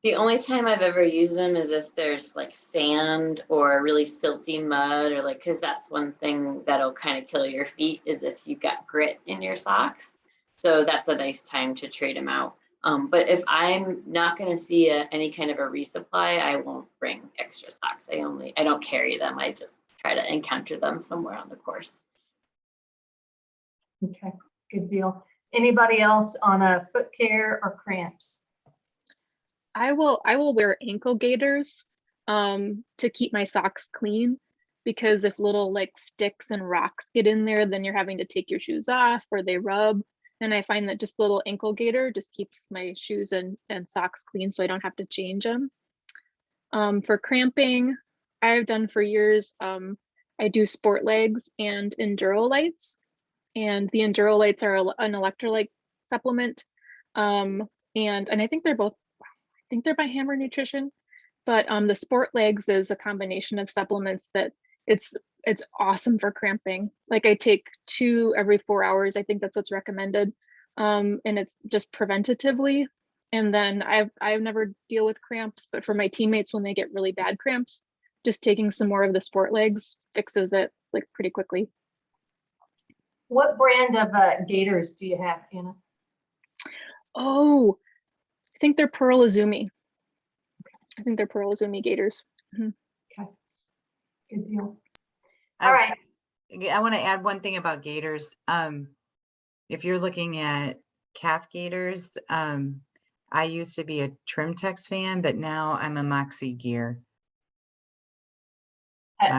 The only time I've ever used them is if there's like sand or really silty mud, or like, because that's one thing that'll kind of kill your feet is if you've got grit in your socks. So that's a nice time to trade them out. But if I'm not going to see any kind of a resupply, I won't bring extra socks. I don't carry them. I just try to encounter them somewhere on the course. Okay, good deal. Anybody else on a foot care or cramps? I will wear ankle gaiters to keep my socks clean, because if little like sticks and rocks get in there, then you're having to take your shoes off or they rub. And I find that just little ankle gaiter just keeps my shoes and socks clean, so I don't have to change them. For cramping, I've done for years, I do sport legs and enduro lights. And the enduro lights are an electrolyte supplement. And I think they're both, I think they're by Hammer Nutrition, but the sport legs is a combination of supplements that it's awesome for cramping. Like I take 2 every 4 hours. I think that's what's recommended. And it's just preventatively. And then I've never deal with cramps, but for my teammates, when they get really bad cramps, just taking some more of the sport legs fixes it like pretty quickly. What brand of gaiters do you have, Anna? Oh, I think they're Pearl Izumi. I think they're Pearl Izumi gaiters. Okay, good deal. I- All right. I want to add one thing about gaiters. If you're looking at calf gaiters, I used to be a Trimtex fan, but now I'm a Moxie gear.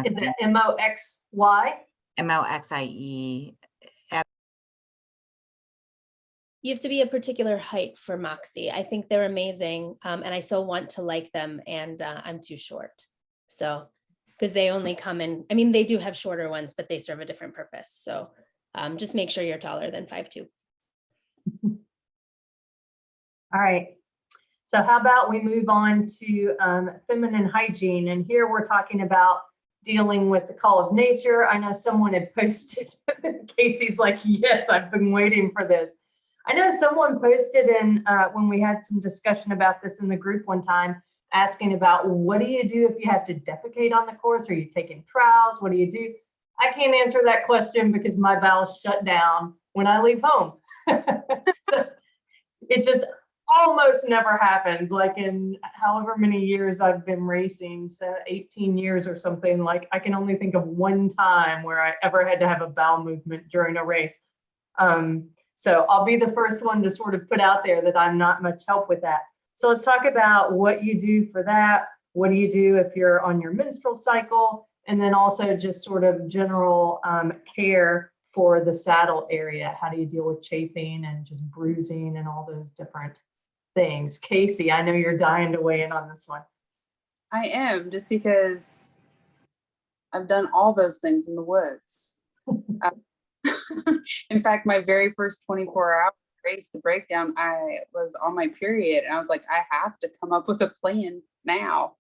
Is it MOXY? MOXIE. You have to be a particular height for Moxie. I think they're amazing. And I so want to like them, and I'm too short. So, because they only come in, I mean, they do have shorter ones, but they serve a different purpose. So just make sure you're taller than 5'2". All right. So how about we move on to feminine hygiene? And here we're talking about dealing with the call of nature. I know someone had posted, Casey's like, yes, I've been waiting for this. I know someone posted in when we had some discussion about this in the group one time, asking about what do you do if you have to defecate on the course? Are you taking trials? What do you do? I can't answer that question because my bowels shut down when I leave home. So it just almost never happens. Like in however many years I've been racing, so 18 years or something, like I can only think of one time where I ever had to have a bowel movement during a race. So I'll be the first one to sort of put out there that I'm not much help with that. So let's talk about what you do for that. What do you do if you're on your menstrual cycle? And then also just sort of general care for the saddle area. How do you deal with chafing and just bruising and all those different things? Casey, I know you're dying to weigh in on this one. I am, just because I've done all those things in the woods. In fact, my very first 24-hour race, the breakdown, I was on my period, and I was like, I have to come up with a plan now.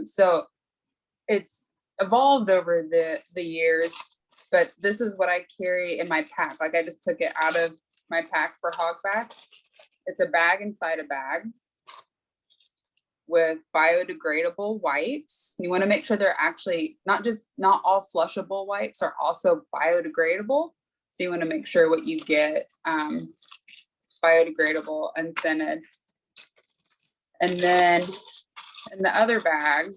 So it's evolved over the years, but this is what I carry in my pack. Like I just took it out of my pack for hogback. It's a bag inside a bag with biodegradable wipes. You want to make sure they're actually not all flushable wipes are also biodegradable. So you want to make sure what you get biodegradable and scented. And then in the other bag,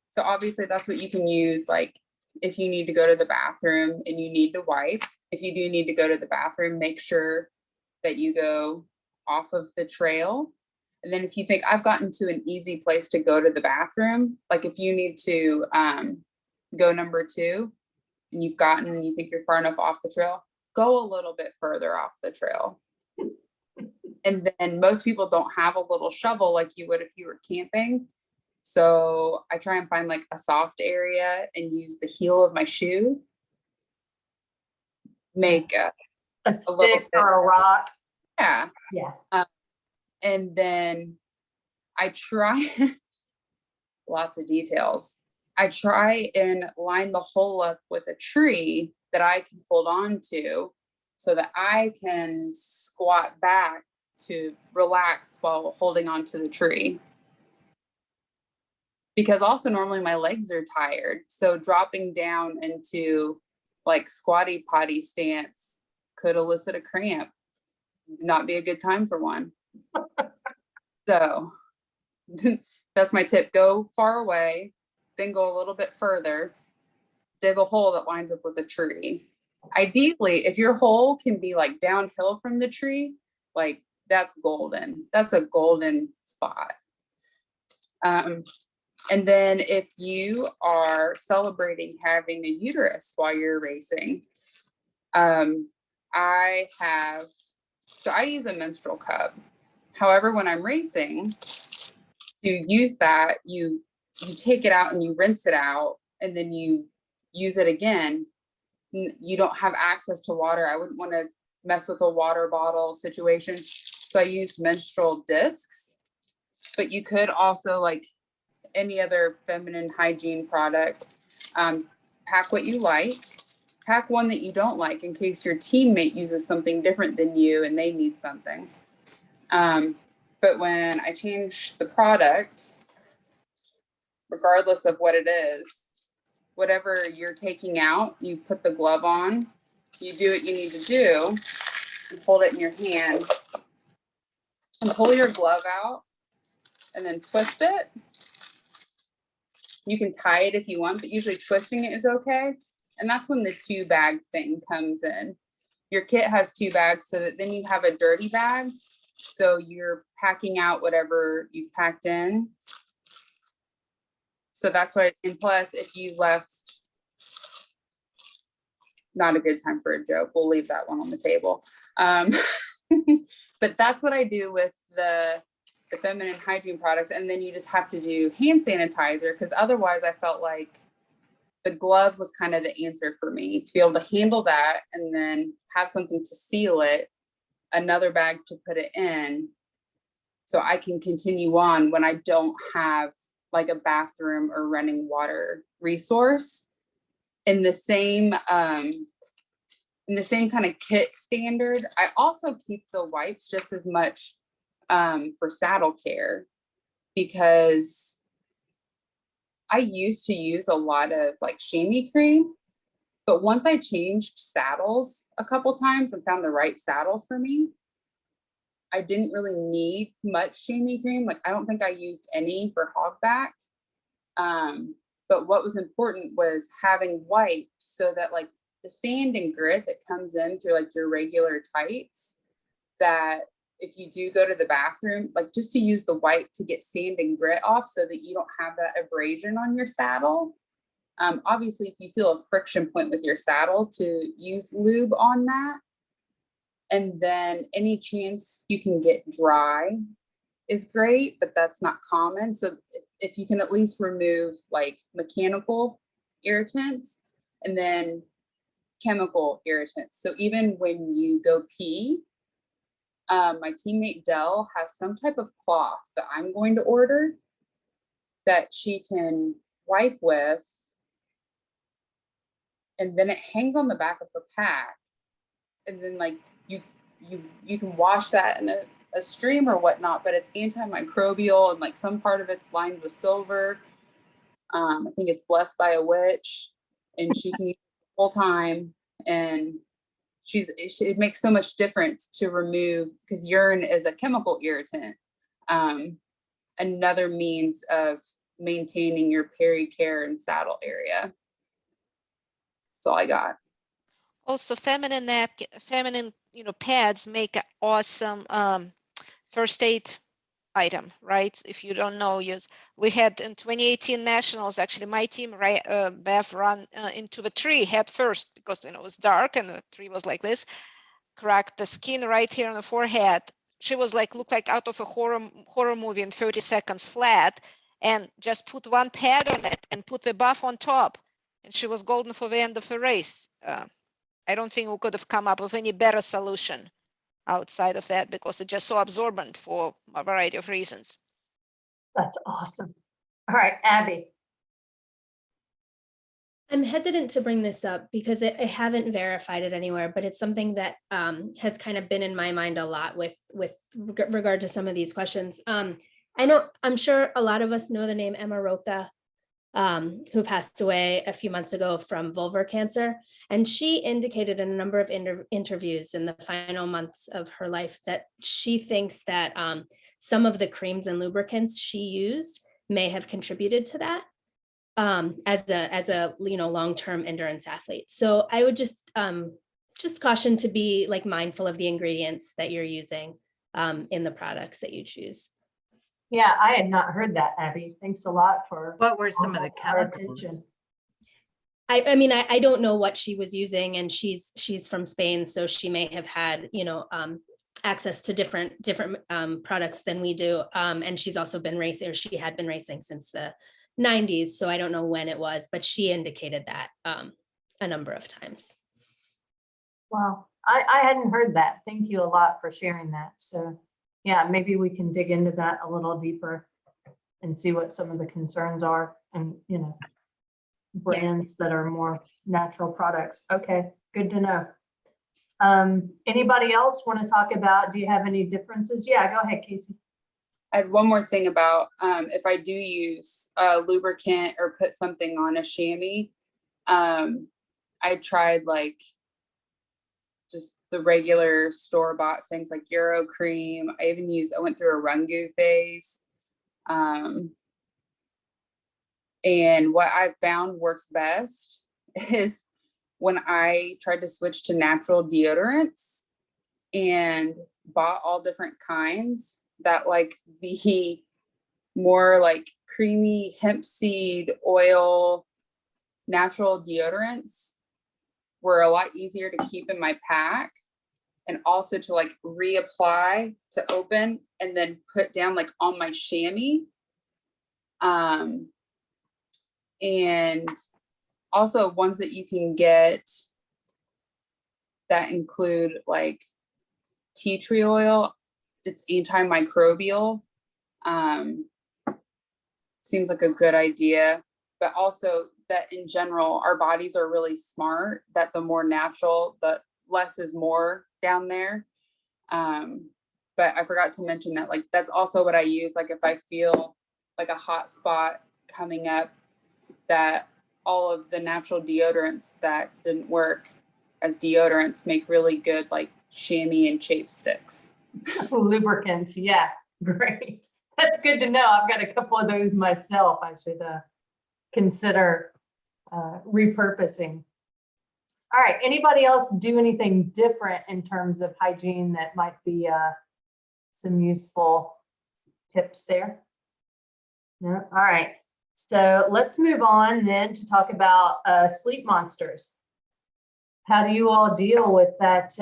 so obviously that's what you can use, like if you need to go to the bathroom and you need to wipe. If you do need to go to the bathroom, make sure that you go off of the trail. And then if you think I've gotten to an easy place to go to the bathroom, like if you need to go number 2 and you think you're far enough off the trail, go a little bit further off the trail. And then most people don't have a little shovel like you would if you were camping. So I try and find like a soft area and use the heel of my shoe. Make a stick or a rock. Yeah. Yeah. And then I try, lots of details. I try and line the hole up with a tree that I can hold on to so that I can squat back to relax while holding onto the tree. Because also normally my legs are tired. So dropping down into like squatty potty stance could elicit a cramp. Not be a good time for one. So that's my tip. Go far away, then go a little bit further, dig a hole that lines up with a tree. Ideally, if your hole can be like downhill from the tree, like that's golden. That's a golden spot. And then if you are celebrating having a uterus while you're racing, I use a menstrual cup. However, when I'm racing, to use that, you take it out and you rinse it out, and then you use it again. You don't have access to water. I wouldn't want to mess with a water bottle situation. So I used menstrual discs, but you could also, like any other feminine hygiene product, pack what you like, pack one that you don't like in case your teammate uses something different than you and they need something. But when I change the product, regardless of what it is, whatever you're taking out, you put the glove on, you do what you need to do, and hold it in your hand, and pull your glove out, and then twist it. You can tie it if you want, but usually twisting it is okay. And that's when the 2-bag thing comes in. Your kit has 2 bags, so that then you have a dirty bag. So you're packing out whatever you've packed in. So that's why, and plus if you left, not a good time for a joke, we'll leave that one on the table. But that's what I do with the feminine hygiene products. And then you just have to do hand sanitizer, because otherwise I felt like the glove was kind of the answer for me, to be able to handle that and then have something to seal it, another bag to put it in, so I can continue on when I don't have like a bathroom or running water resource. In the same kind of kit standard, I also keep the wipes just as much for saddle care, because I used to use a lot of like chamois cream, but once I changed saddles a couple times and found the right saddle for me, I didn't really need much chamois cream. Like I don't think I used any for hogback. But what was important was having wipes, so that like the sand and grit that comes in through like your regular tights, that if you do go to the bathroom, like just to use the wipe to get sand and grit off, so that you don't have that abrasion on your saddle. Obviously, if you feel a friction point with your saddle, to use lube on that. And then any chance you can get dry is great, but that's not common. So if you can at least remove like mechanical irritants and then chemical irritants. So even when you go pee, my teammate Dell has some type of cloth that I'm going to order that she can wipe with, and then it hangs on the back of her pack, and then like you can wash that in a stream or whatnot, but it's antimicrobial, and like some part of it's lined with silver. I think it's blessed by a witch, and she can use it the whole time, and it makes so much difference to remove, because urine is a chemical irritant. Another means of maintaining your peri-care and saddle area. That's all I got. Also, feminine pads make an awesome first aid item, right? If you don't know, we had in 2018 nationals, actually my team, Bev, ran into the tree head first, because it was dark and the tree was like this, cracked the skin right here on the forehead. She was like, looked like out of a horror movie in 30 seconds flat, and just put one pad on it and put the buff on top, and she was golden for the end of the race. I don't think we could have come up with any better solution outside of that, because it's just so absorbent for a variety of reasons. That's awesome. All right, Abby. I'm hesitant to bring this up because I haven't verified it anywhere, but it's something that has kind of been in my mind a lot with regard to some of these questions. I'm sure a lot of us know the name Emma Roca, who passed away a few months ago from vulvar cancer. And she indicated in a number of interviews in the final months of her life that she thinks that some of the creams and lubricants she used may have contributed to that. As a long-term endurance athlete. So I would just caution to be like mindful of the ingredients that you're using in the products that you choose. Yeah, I had not heard that, Abby. Thanks a lot for. What were some of the our chemicals? attention. I mean, I don't know what she was using, and she's from Spain, so she may have had, access to different products than we do. And she's also been racing, or she had been racing since the 90s. So I don't know when it was, but she indicated that a number of times. Wow, I hadn't heard that. Thank you a lot for sharing that. So yeah, maybe we can dig into that a little deeper and see what some of the concerns are, and brands that are more natural products. Okay, good to know. Anybody else want to talk about, do you have any differences? Yeah, go ahead, Casey. I had one more thing about if I do use a lubricant or put something on a chamois, I tried like just the regular store-bought things like Euro Cream. I went through a Rungu phase. And what I've found works best is when I tried to switch to natural deodorants and bought all different kinds, that like the more like creamy hemp seed oil natural deodorants were a lot easier to keep in my pack, and also to like reapply, to open and then put down like on my chamois. And also ones that you can get that include like tea tree oil. It's antimicrobial. Seems like a good idea, but also that in general, our bodies are really smart, that the more natural, the less is more down there. But I forgot to mention that, like, that's also what I use. Like if I feel like a hot spot coming up, that all of the natural deodorants that didn't work as deodorants make really good like chamois and chafe sticks. Lubricants, yeah, great. That's good to know. I've got a couple of those myself. I should consider repurposing. All right, anybody else do anything different in terms of hygiene that might be some useful tips there? No, all right. So let's move on then to talk about sleep monsters. How do you all deal with that?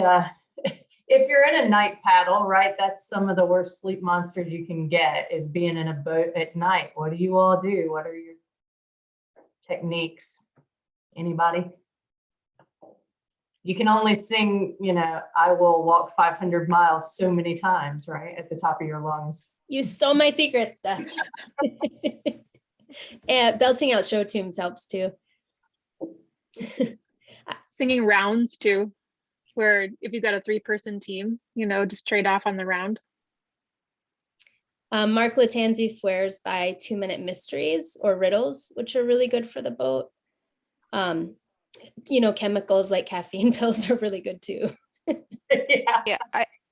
If you're in a night paddle, right, that's some of the worst sleep monsters you can get, is being in a boat at night. What do you all do? What are your techniques? Anybody? You can only sing, I will walk 500 miles so many times, right, at the top of your lungs. You stole my secret stuff. And belting out show tunes helps too. Singing rounds too, where if you've got a 3-person team, just trade off on the round. Mark Latanzi swears by 2-minute mysteries or riddles, which are really good for the boat. Chemicals like caffeine pills are really good too. Yeah.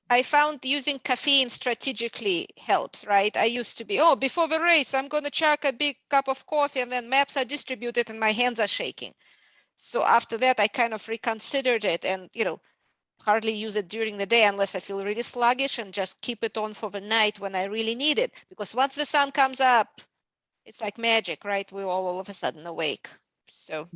I found using caffeine strategically helps, right? I used to be, before the race, I'm going to chug a big cup of coffee, and then maps are distributed and my hands are shaking. So after that, I kind of reconsidered it and, hardly use it during the day unless I feel really sluggish, and just keep it on for the night when I really need it. Because once the sun comes up, it's like magic, right? We're all of a sudden awake. So.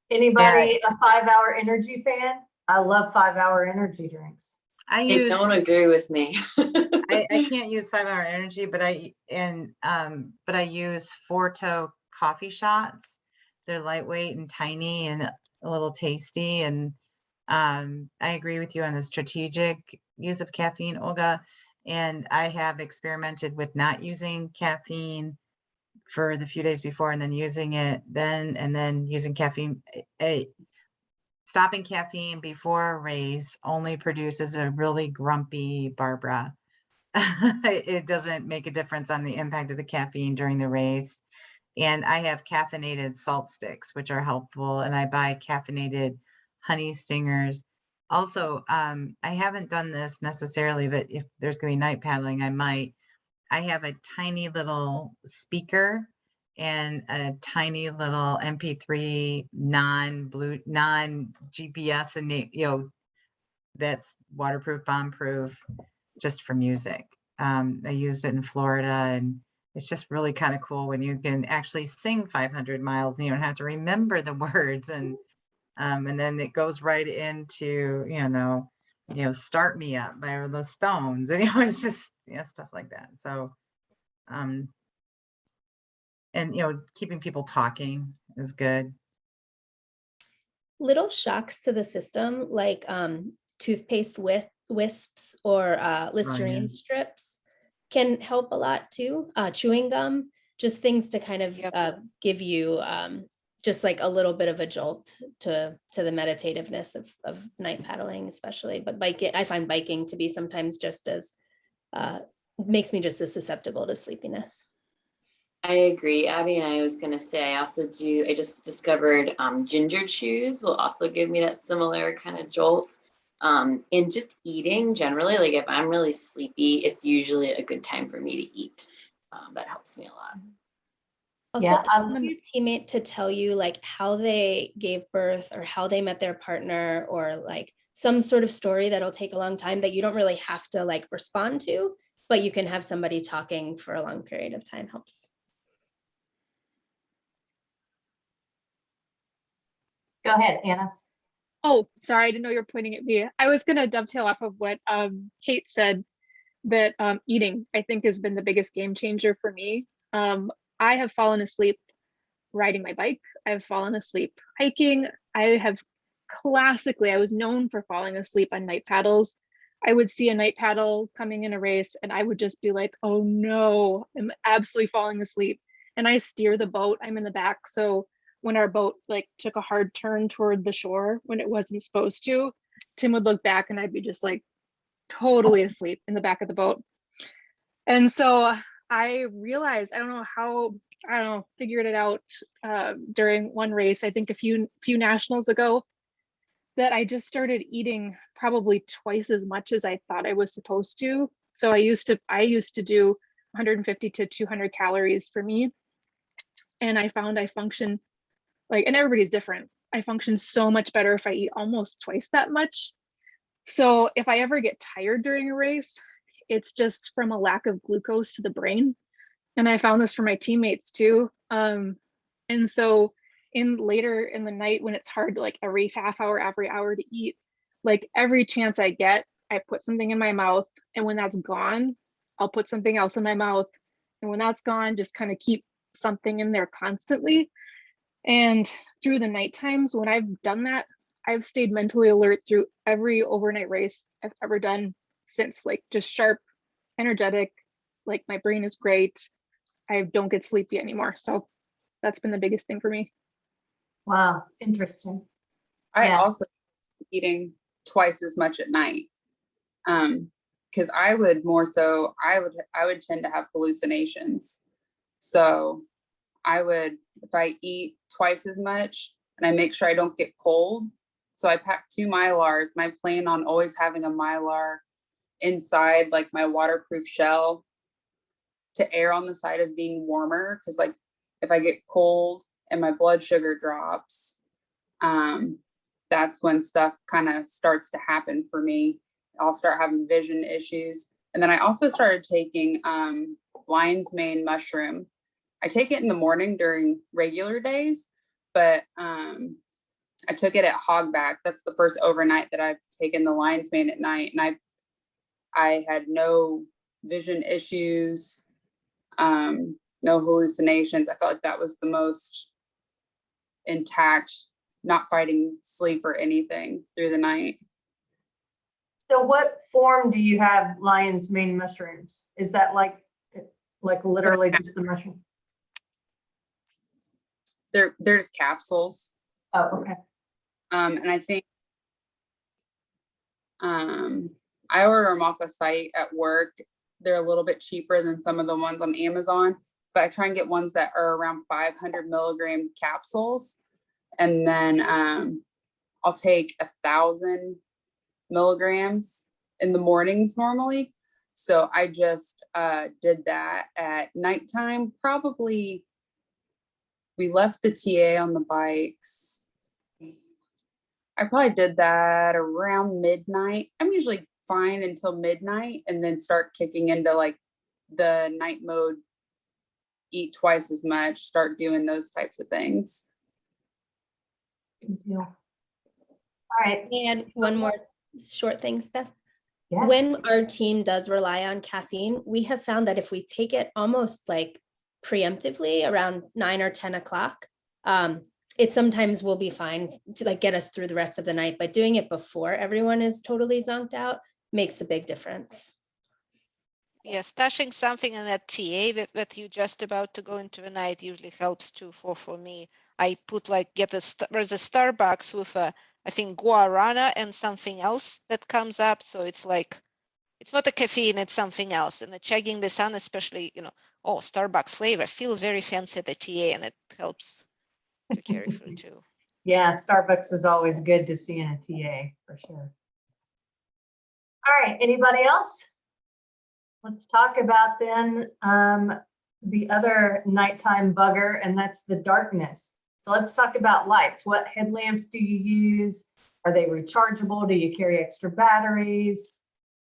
Anybody a 5-hour energy fan? I love 5-hour energy drinks. They don't agree with me. I can't use 5-hour energy, but I use Forto coffee shots. They're lightweight and tiny and a little tasty. And I agree with you on the strategic use of caffeine, Olga. And I have experimented with not using caffeine for the few days before and then using it then, and then using caffeine. Stopping caffeine before a race only produces a really grumpy Barbara. It doesn't make a difference on the impact of the caffeine during the race. And I have caffeinated salt sticks, which are helpful. And I buy caffeinated honey stingers. Also, I haven't done this necessarily, but if there's going to be night paddling, I might. I have a tiny little speaker and a tiny little MP3 non-GPS, and that's waterproof, bomb-proof, just for music. I used it in Florida, and it's just really kind of cool when you can actually sing 500 miles and you don't have to remember the words, and then it goes right into Start Me Up by the Stones, and it's just stuff like that. So and keeping people talking is good. Little shocks to the system, like toothpaste wisps or Listerine strips can help a lot too. Chewing gum, just things to kind of give you just like a little bit of a jolt to the meditativeness of night paddling, especially. But I find biking to be sometimes just as makes me just as susceptible to sleepiness. I agree, Abby, and I was gonna say I just discovered ginger chews will also give me that similar kind of jolt. And just eating generally, like if I'm really sleepy, it's usually a good time for me to eat. That helps me a lot. Also, Yeah, ask your teammate to tell you like how they gave birth or how they met their partner, or like some sort of story that'll take a long time that you don't really have to like respond to, but you can have somebody talking for a long period of time helps. Go ahead, Anna. Oh, sorry, I didn't know you were pointing at me. I was going to dovetail off of what Kate said, that eating, I think, has been the biggest game changer for me. I have fallen asleep riding my bike. I've fallen asleep hiking. I was known for falling asleep on night paddles. I would see a night paddle coming in a race and I would just be like, oh no, I'm absolutely falling asleep. And I steer the boat, I'm in the back. So when our boat like took a hard turn toward the shore when it wasn't supposed to, Tim would look back and I'd be just like totally asleep in the back of the boat. And so I realized, figured it out during one race, I think a few nationals ago, that I just started eating probably twice as much as I thought I was supposed to. So I used to do 150 to 200 calories for me. And I found I function like, and everybody's different. I function so much better if I eat almost twice that much. So if I ever get tired during a race, it's just from a lack of glucose to the brain. And I found this for my teammates too. And so later in the night when it's hard, like every half hour, every hour to eat, like every chance I get, I put something in my mouth. And when that's gone, I'll put something else in my mouth. And when that's gone, just kind of keep something in there constantly. And through the night times when I've done that, I've stayed mentally alert through every overnight race I've ever done since, like just sharp, energetic, like my brain is great. I don't get sleepy anymore. So that's been the biggest thing for me. Wow, interesting. I Yeah. also eating twice as much at night. Because I would tend to have hallucinations. So if I eat twice as much and I make sure I don't get cold. So I pack 2 Mylars and I plan on always having a Mylar inside like my waterproof shell to err on the side of being warmer. Cause like if I get cold and my blood sugar drops, that's when stuff kind of starts to happen for me. I'll start having vision issues. And then I also started taking lion's mane mushroom. I take it in the morning during regular days, but I took it at Hogback. That's the first overnight that I've taken the lion's mane at night. And I had no vision issues, no hallucinations. I felt like that was the most intact, not fighting sleep or anything through the night. So what form do you have lion's mane mushrooms? Is that like literally just the mushroom? There's capsules. Oh, okay. And I think I order them off the site at work. They're a little bit cheaper than some of the ones on Amazon, but I try and get ones that are around 500 milligram capsules. And then I'll take 1,000 milligrams in the mornings normally. So I just did that at nighttime. Probably we left the TA on the bikes. I probably did that around midnight. I'm usually fine until midnight and then start kicking into like the night mode, eat twice as much, start doing those types of things. Good deal. All right. And one more short thing, Steph. Yeah. When our team does rely on caffeine, we have found that if we take it almost like preemptively around 9 or 10 o'clock, it sometimes will be fine to like get us through the rest of the night, but doing it before everyone is totally zonked out makes a big difference. Yeah, stashing something in that TA that you just about to go into a night usually helps too. For me, I put like there's a Starbucks with I think guarana and something else that comes up. So it's like, it's not a caffeine, it's something else. And the checking the sun, especially, oh, Starbucks flavor feels very fancy at the TA, and it helps to carry through too. Yeah, Starbucks is always good to see in a TA for sure. All right, anybody else? Let's talk about then the other nighttime bugger, and that's the darkness. So let's talk about lights. What headlamps do you use? Are they rechargeable? Do you carry extra batteries?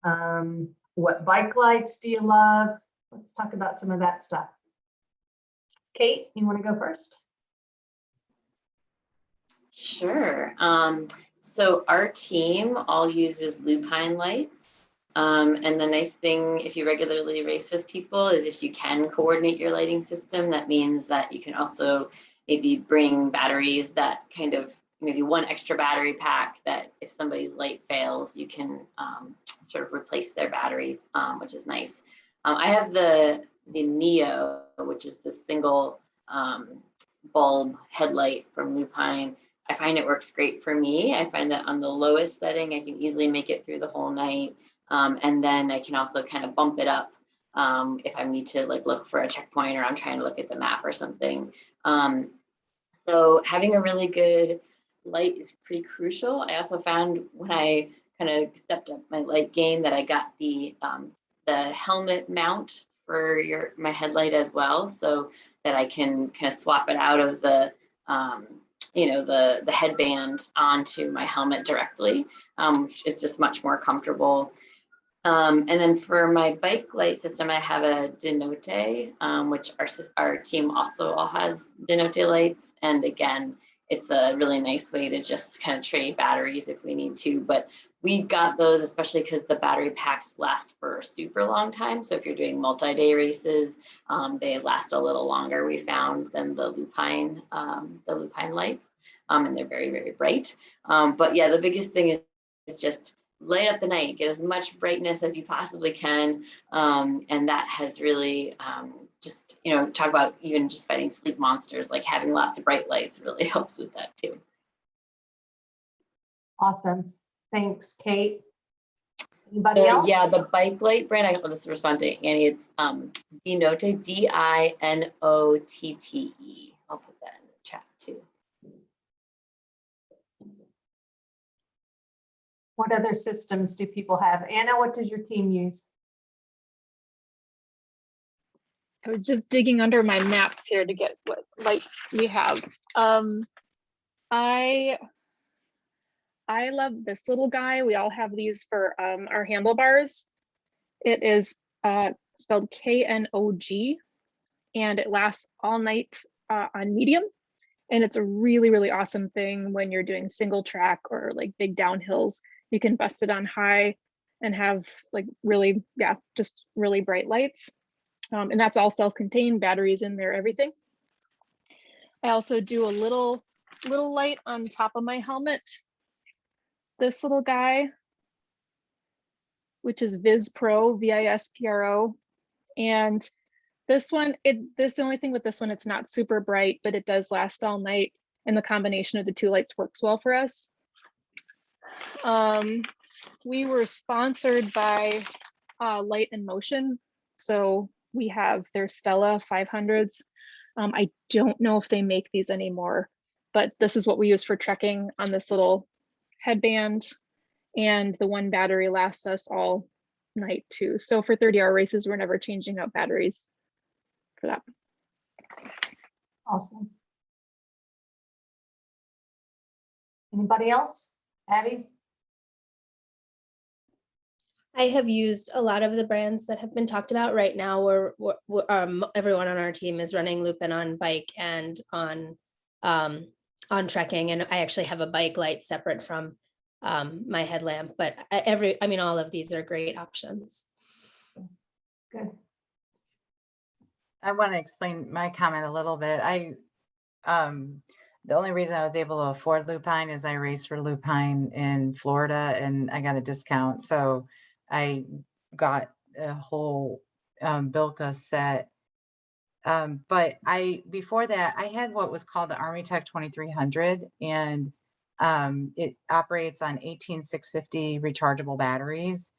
What bike lights do you love? Let's talk about some of that stuff. Kate, you want to go first? Sure. So our team all uses lupine lights. And the nice thing, if you regularly race with people, is if you can coordinate your lighting system, that means that you can also maybe bring batteries that kind of, maybe one extra battery pack that if somebody's light fails, you can sort of replace their battery, which is nice. I have the Neo, which is the single bulb headlight from Lupine. I find it works great for me. I find that on the lowest setting, I can easily make it through the whole night. And then I can also kind of bump it up if I need to like look for a checkpoint or I'm trying to look at the map or something. So having a really good light is pretty crucial. I also found when I kind of stepped up my light game that I got the helmet mount for my headlight as well, so that I can kind of swap it out of the the headband onto my helmet directly. It's just much more comfortable. And then for my bike light system, I have a Denote, which our team also all has Denote lights. And again, it's a really nice way to just kind of trade batteries if we need to. But we got those especially because the battery packs last for a super long time. So if you're doing multi-day races, they last a little longer, we found, than the lupine lights. And they're very, very bright. But yeah, the biggest thing is just light up the night, get as much brightness as you possibly can. And that has really just, talk about even just fighting sleep monsters, like having lots of bright lights really helps with that too. Awesome. Thanks, Kate. Anybody else? Yeah, the bike light brand, I'll just respond to Annie. It's Dinotte, Dinotte. I'll put that in the chat too. What other systems do people have? Anna, what does your team use? I was just digging under my maps here to get what lights we have. I love this little guy. We all have these for our handlebars. It is spelled KNOG, and it lasts all night on medium. And it's a really, really awesome thing when you're doing single track or like big downhills. You can bust it on high and have like really, just really bright lights. And that's all self-contained, batteries in there, everything. I also do a little light on top of my helmet. This little guy, which is Vispro, VISPRO. And This one, the only thing with this one, it's not super bright, but it does last all night. And the combination of the two lights works well for us. We were sponsored by Light and Motion. So we have their Stella 500s. I don't know if they make these anymore, but this is what we use for trekking on this little headband. And the one battery lasts us all night too. So for 30-hour races, we're never changing out batteries for that. Awesome. Anybody else? Abby? I have used a lot of the brands that have been talked about right now. Everyone on our team is running Lupin on bike and on trekking, and I actually have a bike light separate from my headlamp. But all of these are great options. Good. I want to explain my comment a little bit. The only reason I was able to afford Lupine is I raced for Lupine in Florida and I got a discount. So I got a whole Bilka set. But before that, I had what was called the Army Tech 2300, and it operates on 18650 rechargeable batteries.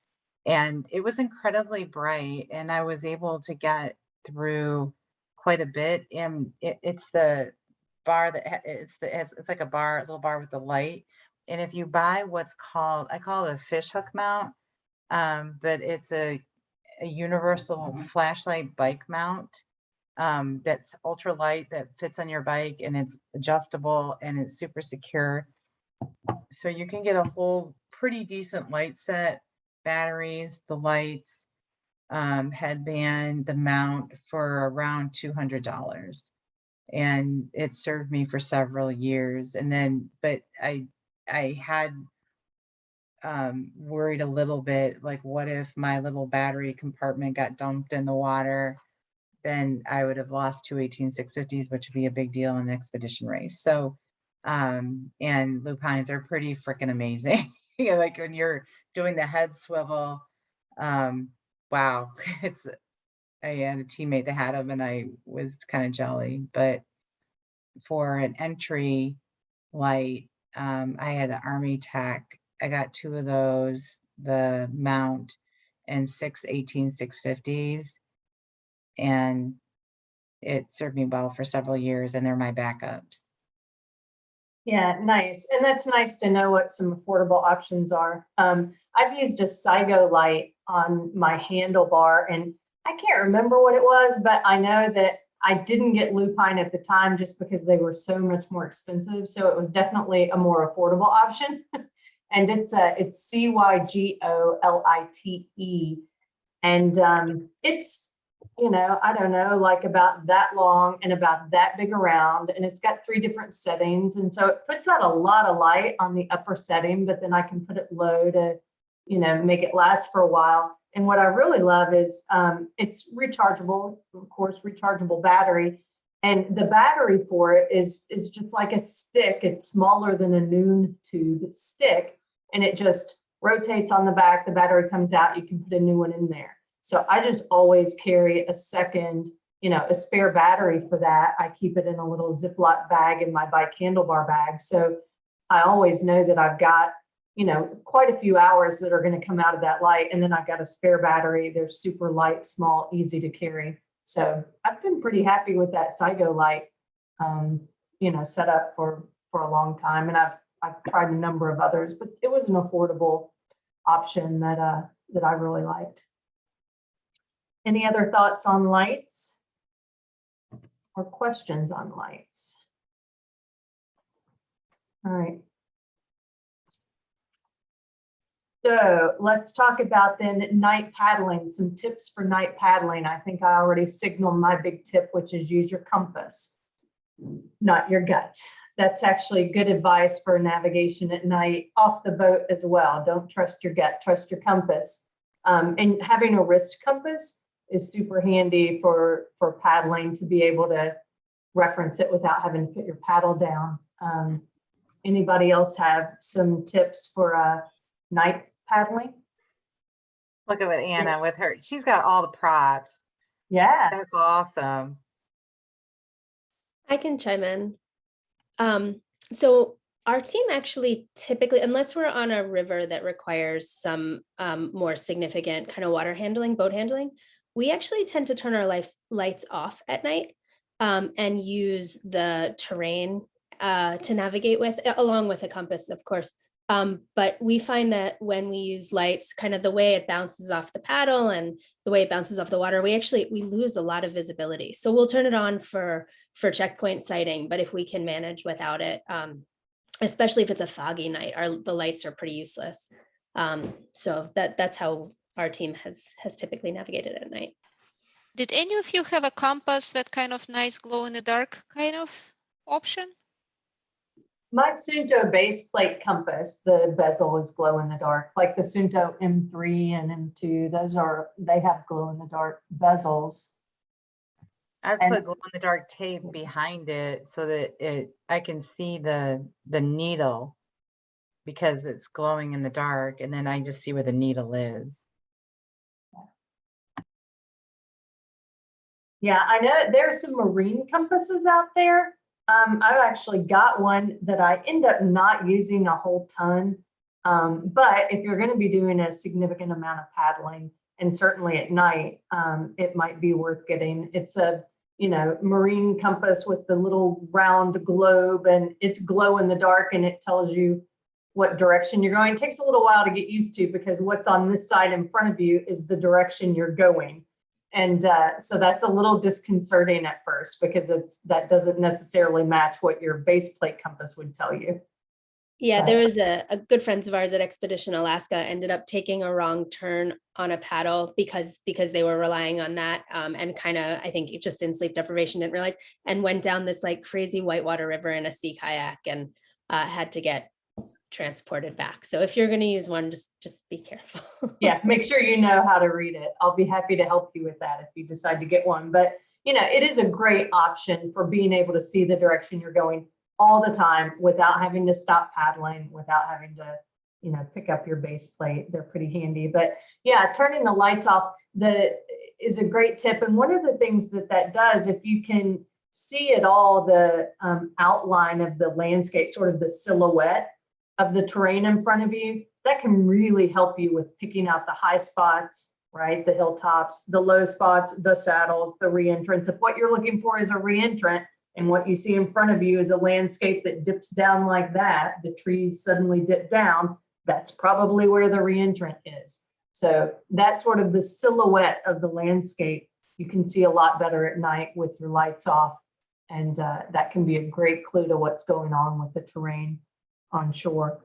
And it was incredibly bright, and I was able to get through quite a bit. And it's the bar that it's like a little bar with the light. And if you buy what's called, I call it a fish hook mount, but it's a universal flashlight bike mount that's ultra light, that fits on your bike, and it's adjustable and it's super secure. So you can get a whole pretty decent light set, batteries, the lights, headband, the mount for around $200. And it served me for several years. And then, but I had worried a little bit, like, what if my little battery compartment got dumped in the water? Then I would have lost two 18650s, which would be a big deal in an expedition race. So, and Lupines are pretty freaking amazing. You know, like when you're doing the head swivel, wow, I had a teammate that had them and I was kind of jelly. But for an entry light, I had the Army Tech. I got two of those, the mount, and 6 18650s. And it served me well for several years, and they're my backups. Yeah, nice. And that's nice to know what some affordable options are. I've used a Saigo light on my handlebar, and I can't remember what it was, but I know that I didn't get Lupine at the time just because they were so much more expensive. So it was definitely a more affordable option. And it's CYGOLITE. And it's, I don't know, like about that long and about that big around, and it's got 3 different settings. And so it puts out a lot of light on the upper setting, but then I can put it low to, make it last for a while. And what I really love is it's rechargeable, of course, rechargeable battery. And the battery for it is just like a stick. It's smaller than a noon tube stick, and it just rotates on the back. The battery comes out, you can put a new one in there. So I just always carry a second, a spare battery for that. I keep it in a little Ziploc bag in my bike handlebar bag. So I always know that I've got, quite a few hours that are going to come out of that light. And then I've got a spare battery. They're super light, small, easy to carry. So I've been pretty happy with that Saigo light, set up for a long time. And I've tried a number of others, but it was an affordable option that I really liked. Any other thoughts on lights or questions on lights? All right. So let's talk about then night paddling, some tips for night paddling. I think I already signaled my big tip, which is use your compass, not your gut. That's actually good advice for navigation at night off the boat as well. Don't trust your gut, trust your compass. And having a wrist compass is super handy for paddling, to be able to reference it without having to put your paddle down. Anybody else have some tips for night paddling? Look at what Anna with her. She's got all the props. Yeah. That's awesome. I can chime in. So our team actually typically, unless we're on a river that requires some more significant kind of water handling, boat handling, we actually tend to turn our lights off at night and use the terrain to navigate with, along with a compass, of course. But we find that when we use lights, kind of the way it bounces off the paddle and the way it bounces off the water, we lose a lot of visibility. So we'll turn it on for checkpoint sighting, but if we can manage without it, especially if it's a foggy night, the lights are pretty useless. So that's how our team has typically navigated at night. Did any of you have a compass, that kind of nice glow in the dark kind of option? My Sunto base plate compass, the bezel is glow in the dark, like the Sunto M3 and M2. They have glow in the dark bezels. I And- put glow in the dark tape behind it so that I can see the needle because it's glowing in the dark, and then I just see where the needle is. Yeah, I know there are some marine compasses out there. I've actually got one that I end up not using a whole ton. But if you're going to be doing a significant amount of paddling, and certainly at night, it might be worth getting. It's a, marine compass with the little round globe, and it's glow in the dark, and it tells you what direction you're going. It takes a little while to get used to because what's on this side in front of you is the direction you're going. And so that's a little disconcerting at first because that doesn't necessarily match what your base plate compass would tell you. Yeah, there was a good friends of ours at Expedition Alaska ended up taking a wrong turn on a paddle because they were relying on that and kind of, I think, just in sleep deprivation, didn't realize, and went down this like crazy whitewater river in a sea kayak and had to get transported back. So if you're going to use one, just be careful. Yeah, make sure you know how to read it. I'll be happy to help you with that if you decide to get one. But it is a great option for being able to see the direction you're going all the time without having to stop paddling, without having to, pick up your base plate. They're pretty handy. But yeah, turning the lights off is a great tip. And one of the things that does, if you can see at all the outline of the landscape, sort of the silhouette of the terrain in front of you, that can really help you with picking out the high spots, right? The hilltops, the low spots, the saddles, the reentrance. If what you're looking for is a reentrant and what you see in front of you is a landscape that dips down like that, the trees suddenly dip down, that's probably where the reentrant is. So that's sort of the silhouette of the landscape. You can see a lot better at night with your lights off. And that can be a great clue to what's going on with the terrain on shore.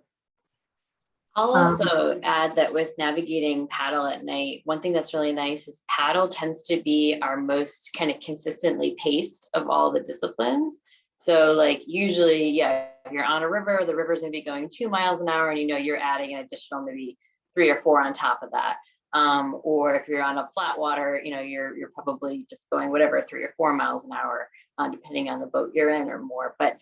I'll also add that with navigating paddle at night, one thing that's really nice is paddle tends to be our most kind of consistently paced of all the disciplines. So like usually, yeah, if you're on a river, the river's maybe going 2 miles an hour and you're adding an additional maybe 3 or 4 on top of that. Or if you're on a flat water, you're probably just going whatever 3 or 4 miles an hour, depending on the boat you're in or more. But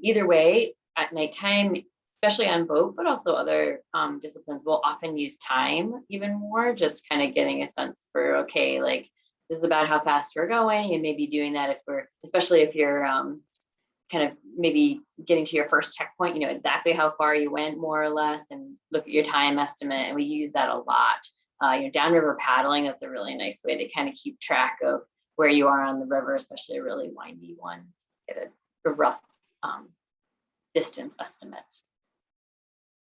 either way, at nighttime, especially on boat, but also other disciplines, will often use time even more, just kind of getting a sense for, okay, like this is about how fast we're going, and maybe doing that especially if you're kind of maybe getting to your first checkpoint, exactly how far you went more or less, and look at your time estimate. And we use that a lot. Downriver paddling, that's a really nice way to kind of keep track of where you are on the river, especially a really windy one, get a rough distance estimate.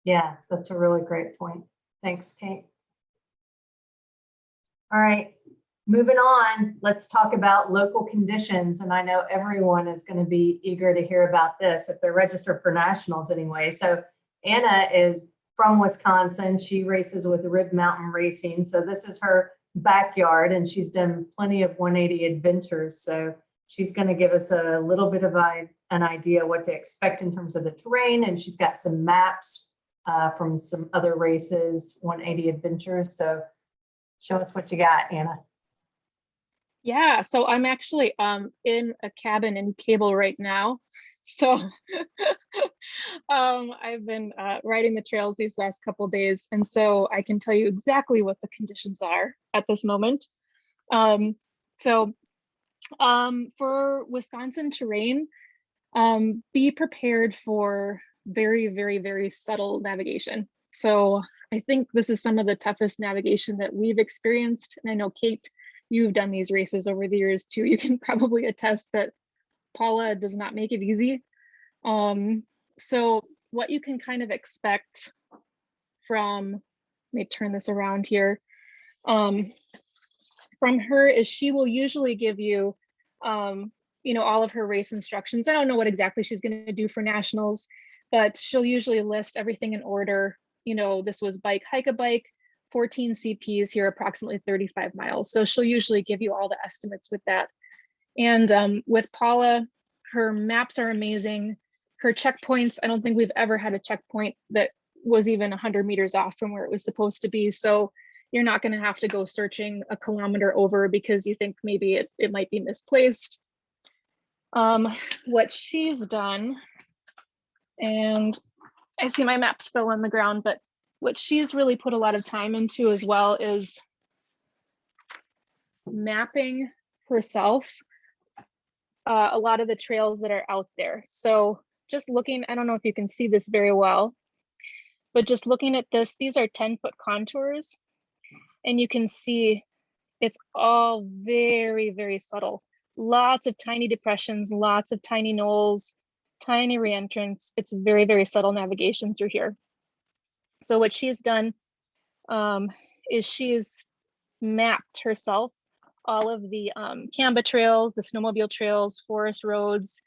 Yeah, that's a really great point. Thanks, Kate. All right, moving on, let's talk about local conditions. And I know everyone is going to be eager to hear about this if they're registered for nationals anyway. So Anna is from Wisconsin. She races with Rib Mountain Racing. So this is her backyard, and she's done plenty of 180 adventures. So she's going to give us a little bit of an idea what to expect in terms of the terrain. And she's got some maps from some other races, 180 adventures. So show us what you got, Anna. Yeah, so I'm actually in a cabin in Cable right now. So I've been riding the trails these last couple of days, and so I can tell you exactly what the conditions are at this moment. So for Wisconsin terrain, be prepared for very, very, very subtle navigation. So I think this is some of the toughest navigation that we've experienced. And I know, Kate, you've done these races over the years too. You can probably attest that Paula does not make it easy. So what you can kind of expect from, let me turn this around here, from her is she will usually give you, you know, all of her race instructions. I don't know what exactly she's going to do for nationals, but she'll usually list everything in order. You know, this was bike, hike a bike, 14 CPs here, approximately 35 miles. So she'll usually give you all the estimates with that. And with Paula, her maps are amazing. Her checkpoints, I don't think we've ever had a checkpoint that was even 100 meters off from where it was supposed to be. So you're not going to have to go searching a kilometer over because you think maybe it might be misplaced. What she's done, and I see my maps fell on the ground, but what she's really put a lot of time into as well is mapping herself a lot of the trails that are out there. So just looking, I don't know if you can see this very well, but just looking at this, these are 10-foot contours, and you can see it's all very, very subtle. Lots of tiny depressions, lots of tiny knolls, tiny reentrants. It's very, very subtle navigation through here. So what she's done is she's mapped herself all of the Canva trails, the snowmobile trails, forest roads.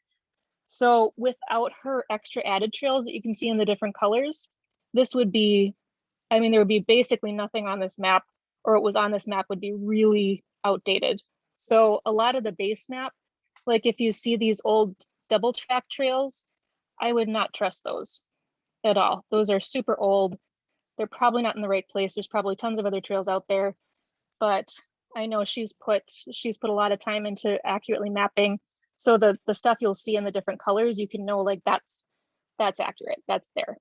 So without her extra added trails that you can see in the different colors, this would be, I mean, there would be basically nothing on this map, or it was on this map would be really outdated. So a lot of the base map, like if you see these old double track trails, I would not trust those at all. Those are super old. They're probably not in the right place. There's probably tons of other trails out there, but I know she's put a lot of time into accurately mapping. So the stuff you'll see in the different colors, you can know like that's accurate, that's there.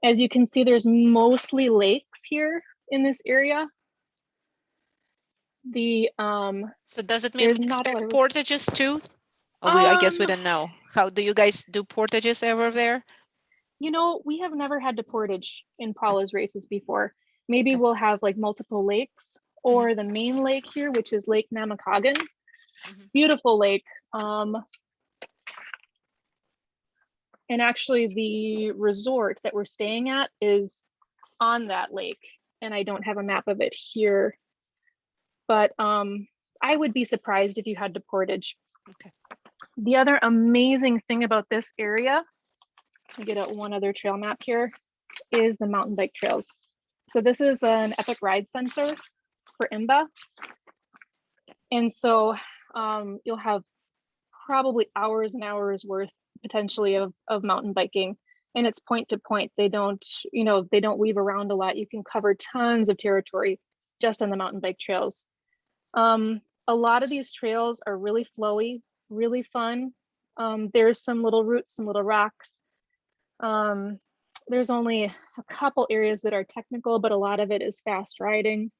As you can see, there's mostly lakes here in this area. So does it mean we expect portages too? Or I guess we don't know. How do you guys do portages ever there? You know, we have never had to portage in Paula's races before. Maybe we'll have like multiple lakes, or the main lake here, which is Lake Namakagon. Beautiful lake. And actually the resort that we're staying at is on that lake, and I don't have a map of it here, but I would be surprised if you had to portage. Okay. The other amazing thing about this area, I'll get out one other trail map here, is the mountain bike trails. So this is an Epic Ride Center for IMBA. And so you'll have probably hours and hours worth potentially of mountain biking, and it's point to point. They don't, you know, they don't weave around a lot. You can cover tons of territory just on the mountain bike trails. A lot of these trails are really flowy, really fun. There's some little roots, some little rocks. There's only a couple areas that are technical, but a lot of it is fast riding.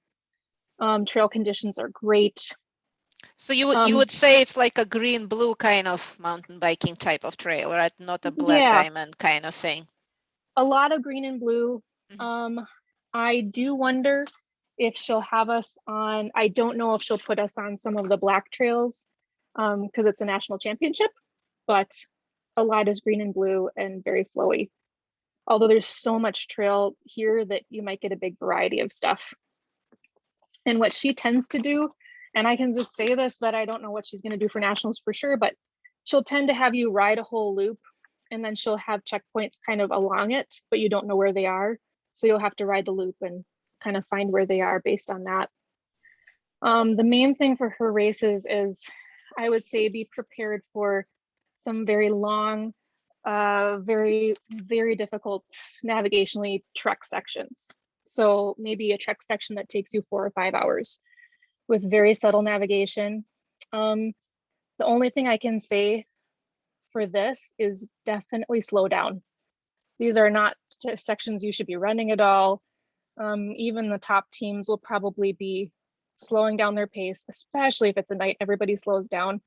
Trail conditions are great. So you would say it's like a green blue kind of mountain biking type of trail, right? Not a black diamond kind of thing. A lot of green and blue. I do wonder if she'll have us on, I don't know if she'll put us on some of the black trails because it's a national championship, but a lot is green and blue and very flowy. Although there's so much trail here that you might get a big variety of stuff. And what she tends to do, and I can just say this, but I don't know what she's going to do for nationals for sure, but she'll tend to have you ride a whole loop, and then she'll have checkpoints kind of along it, but you don't know where they are. So you'll have to ride the loop and kind of find where they are based on that. The main thing for her races is, I would say, be prepared for some very long, very, very difficult navigationally trek sections. So maybe a trek section that takes you 4 or 5 hours with very subtle navigation. The only thing I can say for this is definitely slow down. These are not sections you should be running at all. Even the top teams will probably be slowing down their pace, especially if it's a night. Everybody slows down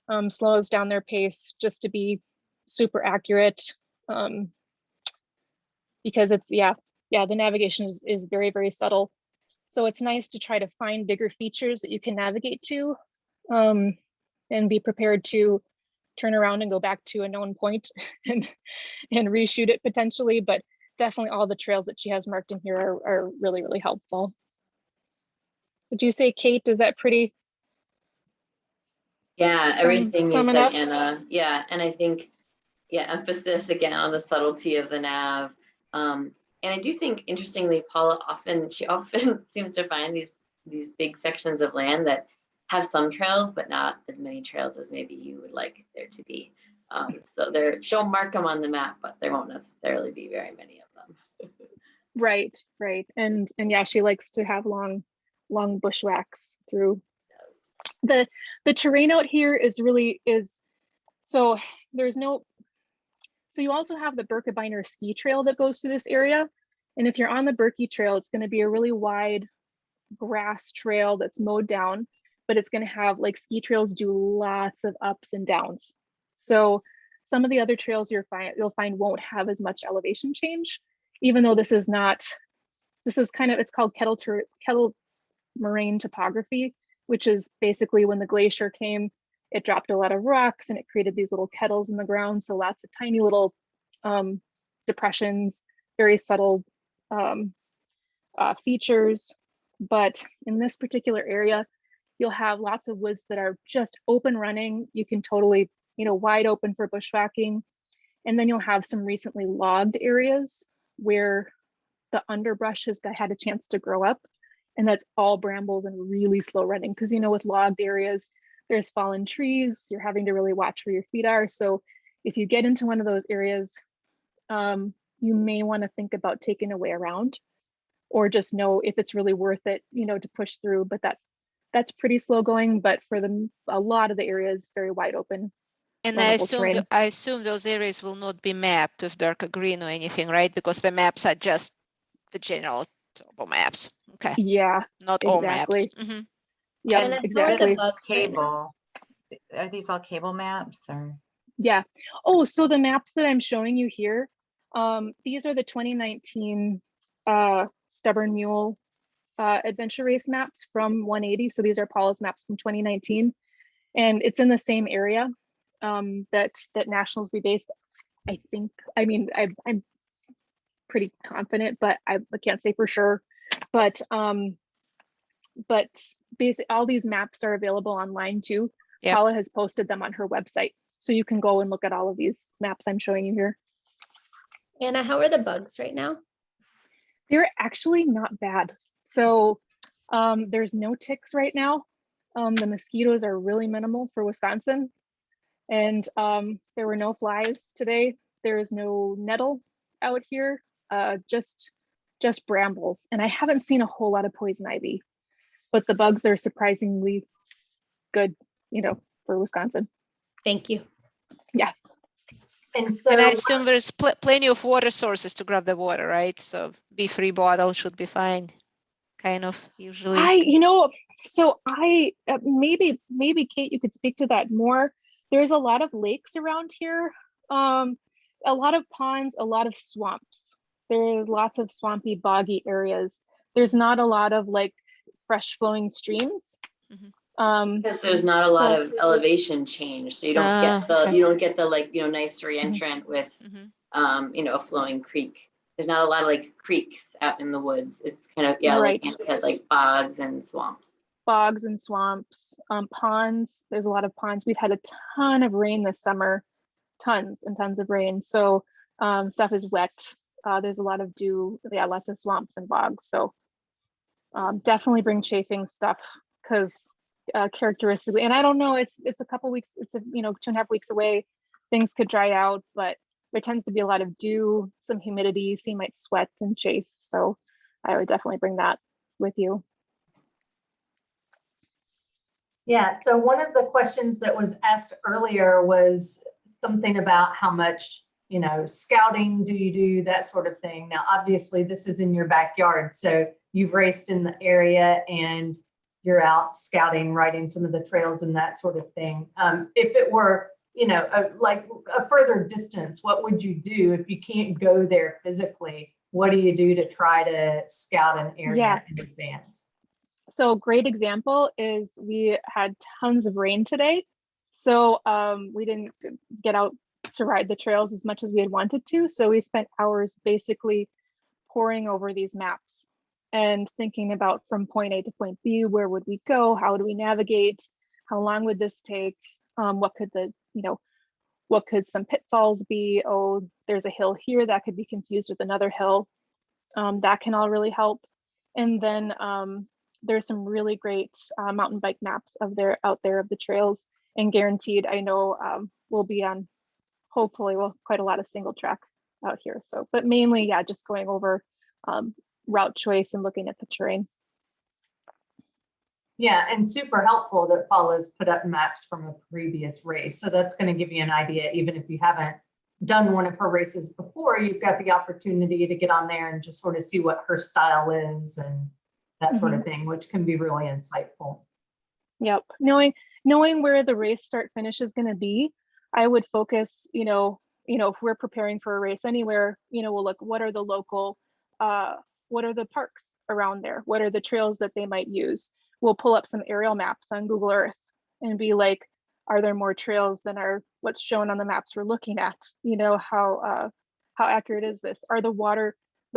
their pace just to be super accurate, because it's, the navigation is very, very subtle. So it's nice to try to find bigger features that you can navigate to, and be prepared to turn around and go back to a known point and reshoot it potentially. But definitely all the trails that she has marked in here are really, really helpful. Would you say, Kate, is that pretty? Yeah, everything you sum it said, up? Anna. Yeah, and I think, emphasis again on the subtlety of the nav. And I do think, interestingly, Paula often seems to find these big sections of land that have some trails, but not as many trails as maybe you would like there to be. So she'll mark them on the map, but there won't necessarily be very many of them. Right. And yeah, she likes to have long bushwhacks through. The terrain out here is so there's no, so you also have the Birkebeiner ski trail that goes through this area. And if you're on the Birkie trail, it's going to be a really wide grass trail that's mowed down, but it's going to have, like, ski trails do lots of ups and downs. So some of the other trails you'll find won't have as much elevation change, even though this is kind of, it's called kettle moraine topography, which is basically when the glacier came, it dropped a lot of rocks and it created these little kettles in the ground. So lots of tiny little depressions, very subtle features. But in this particular area, you'll have lots of woods that are just open running. You can totally, wide open for bushwhacking. And then you'll have some recently logged areas where the underbrush has had a chance to grow up. And that's all brambles and really slow running. Because, with logged areas, there's fallen trees. You're having to really watch where your feet are. So if you get into one of those areas, you may want to think about taking a way around, or just know if it's really worth it, to push through. But that's pretty slow going. But for a lot of the areas, very wide open. And I assume those areas will not be mapped with darker green or anything, right? Because the maps are just the general topo maps. Okay. Yeah. Not exactly. all maps. Mm-hmm. Yeah, And exactly. Cable. Are these all cable maps or? Yeah. Oh, so the maps that I'm showing you here, these are the 2019 Stubborn Mule adventure race maps from 180. So these are Paula's maps from 2019, and it's in the same area that nationals be based. I think. I mean, I'm pretty confident, but I can't say for sure. But basically, all these maps are available online too. Yep. Paula has posted them on her website, so you can go and look at all of these maps I'm showing you here. Anna, how are the bugs right now? They're actually not bad. So there's no ticks right now. The mosquitoes are really minimal for Wisconsin. And there were no flies today. There is no nettle out here, just brambles. And I haven't seen a whole lot of poison ivy, but the bugs are surprisingly good, for Wisconsin. Thank you. Yeah. And I assume there's plenty of water sources to grab the water, right? So B3 bottle should be fine, kind of, usually. Maybe Kate, you could speak to that more. There's a lot of lakes around here, a lot of ponds, a lot of swamps. There's lots of swampy, boggy areas. There's not a lot of like fresh flowing streams. Mm-hmm. Because there's not a lot of elevation change, so you don't get the nice reentrant with a flowing creek. There's not a lot of like creeks out in the woods. It's kind of right. like bogs and swamps. Ponds. There's a lot of ponds. We've had a ton of rain this summer, tons and tons of rain. So stuff is wet. There's a lot of dew. Yeah, lots of swamps and bogs. So definitely bring chafing stuff, because characteristically, and I don't know, it's a couple weeks, it's 2.5 weeks away. Things could dry out, but there tends to be a lot of dew, some humidity, so you might sweat and chafe. So I would definitely bring that with you. Yeah, so one of the questions that was asked earlier was something about how much you know, scouting do you do, that sort of thing? Now, obviously, this is in your backyard, so you've raced in the area and you're out scouting, riding some of the trails and that sort of thing. If it were, you know, like a further distance, what would you do if you can't go there physically? What do you do to try to scout an area in advance? So great example is we had tons of rain today. So we didn't get out to ride the trails as much as we had wanted to. So we spent hours basically poring over these maps and thinking about from point A to point B, where would we go? How do we navigate? How long would this take? What could the, you know, what could some pitfalls be? Oh, there's a hill here that could be confused with another hill. That can all really help. And then there's some really great mountain bike maps out there of the trails, and guaranteed, I know we'll be on, hopefully, well, quite a lot of single track out here. So, but mainly, yeah, just going over route choice and looking at the terrain. Yeah, and super helpful that Paula's put up maps from a previous race. So that's going to give you an idea, even if you haven't done one of her races before, you've got the opportunity to get on there and just sort of see what her style is and that sort of thing, which can be really insightful. Yep, knowing where the race start finish is going to be, I would focus, you know, if we're preparing for a race anywhere, you know, we'll look, what are the local, what are the parks around there? What are the trails that they might use? We'll pull up some aerial maps on Google Earth and be like, are there more trails than are what's shown on the maps we're looking at? You know, how accurate is this? Are the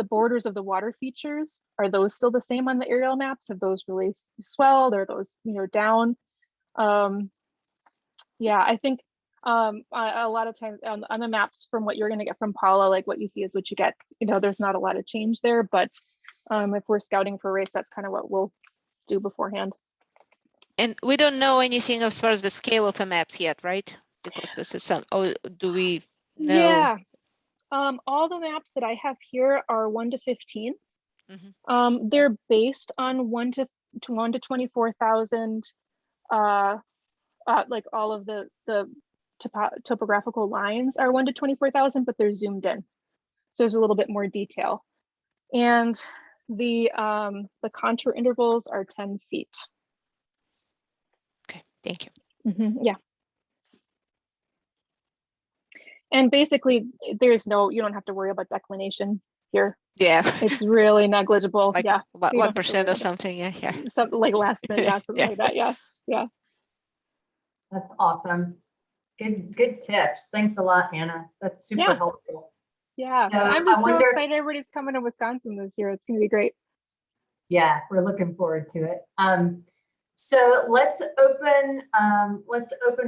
borders of the water features, are those still the same on the aerial maps? Have those really swelled? Are those, you know, down? Yeah, I think a lot of times on the maps, from what you're going to get from Paula, like what you see is what you get. You know, there's not a lot of change there, but if we're scouting for a race, that's kind of what we'll do beforehand. And we don't know anything as far as the scale of the maps yet, right? Because this is some, or do we know? Yeah, all the maps that I have here are 1 to 15. They're based on 1 to 24,000. Like all of the topographical lines are 1 to 24,000, but they're zoomed in, so there's a little bit more detail. And the contour intervals are 10 feet. Okay, thank you. Yeah. And basically, you don't have to worry about declination here. Yeah. It's really negligible. Like yeah. about 1% or something. Yeah. Something like less than, something like that. Yeah. That's awesome. Good tips. Thanks a lot, Hannah. That's super helpful. Yeah. So I'm just so wonder, excited everybody's coming to Wisconsin this year. It's going to be great. Yeah, we're looking forward to it. So let's open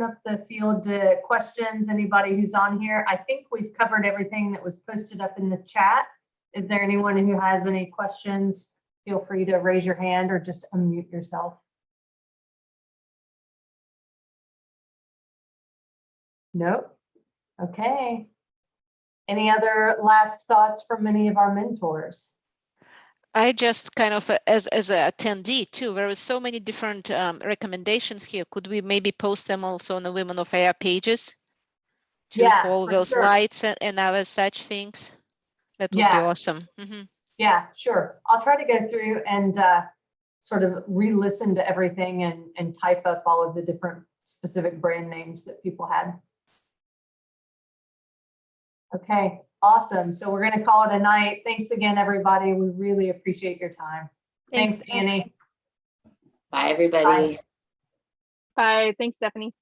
up the field to questions. Anybody who's on here, I think we've covered everything that was posted up in the chat. Is there anyone who has any questions? Feel free to raise your hand or just unmute yourself. Nope. Okay. Any other last thoughts from any of our mentors? I just kind of, as an attendee too, there was so many different recommendations here. Could we maybe post them also on the Women of AI pages to follow those lights and other such things? That would be awesome. Yeah, sure. I'll try to go through and sort of re-listen to everything and type up all of the different specific brand names that people had. Okay, awesome. So we're going to call it a night. Thanks again, everybody. We really appreciate your time. Thanks Annie. Bye, everybody. Bye. Thanks, Stephanie.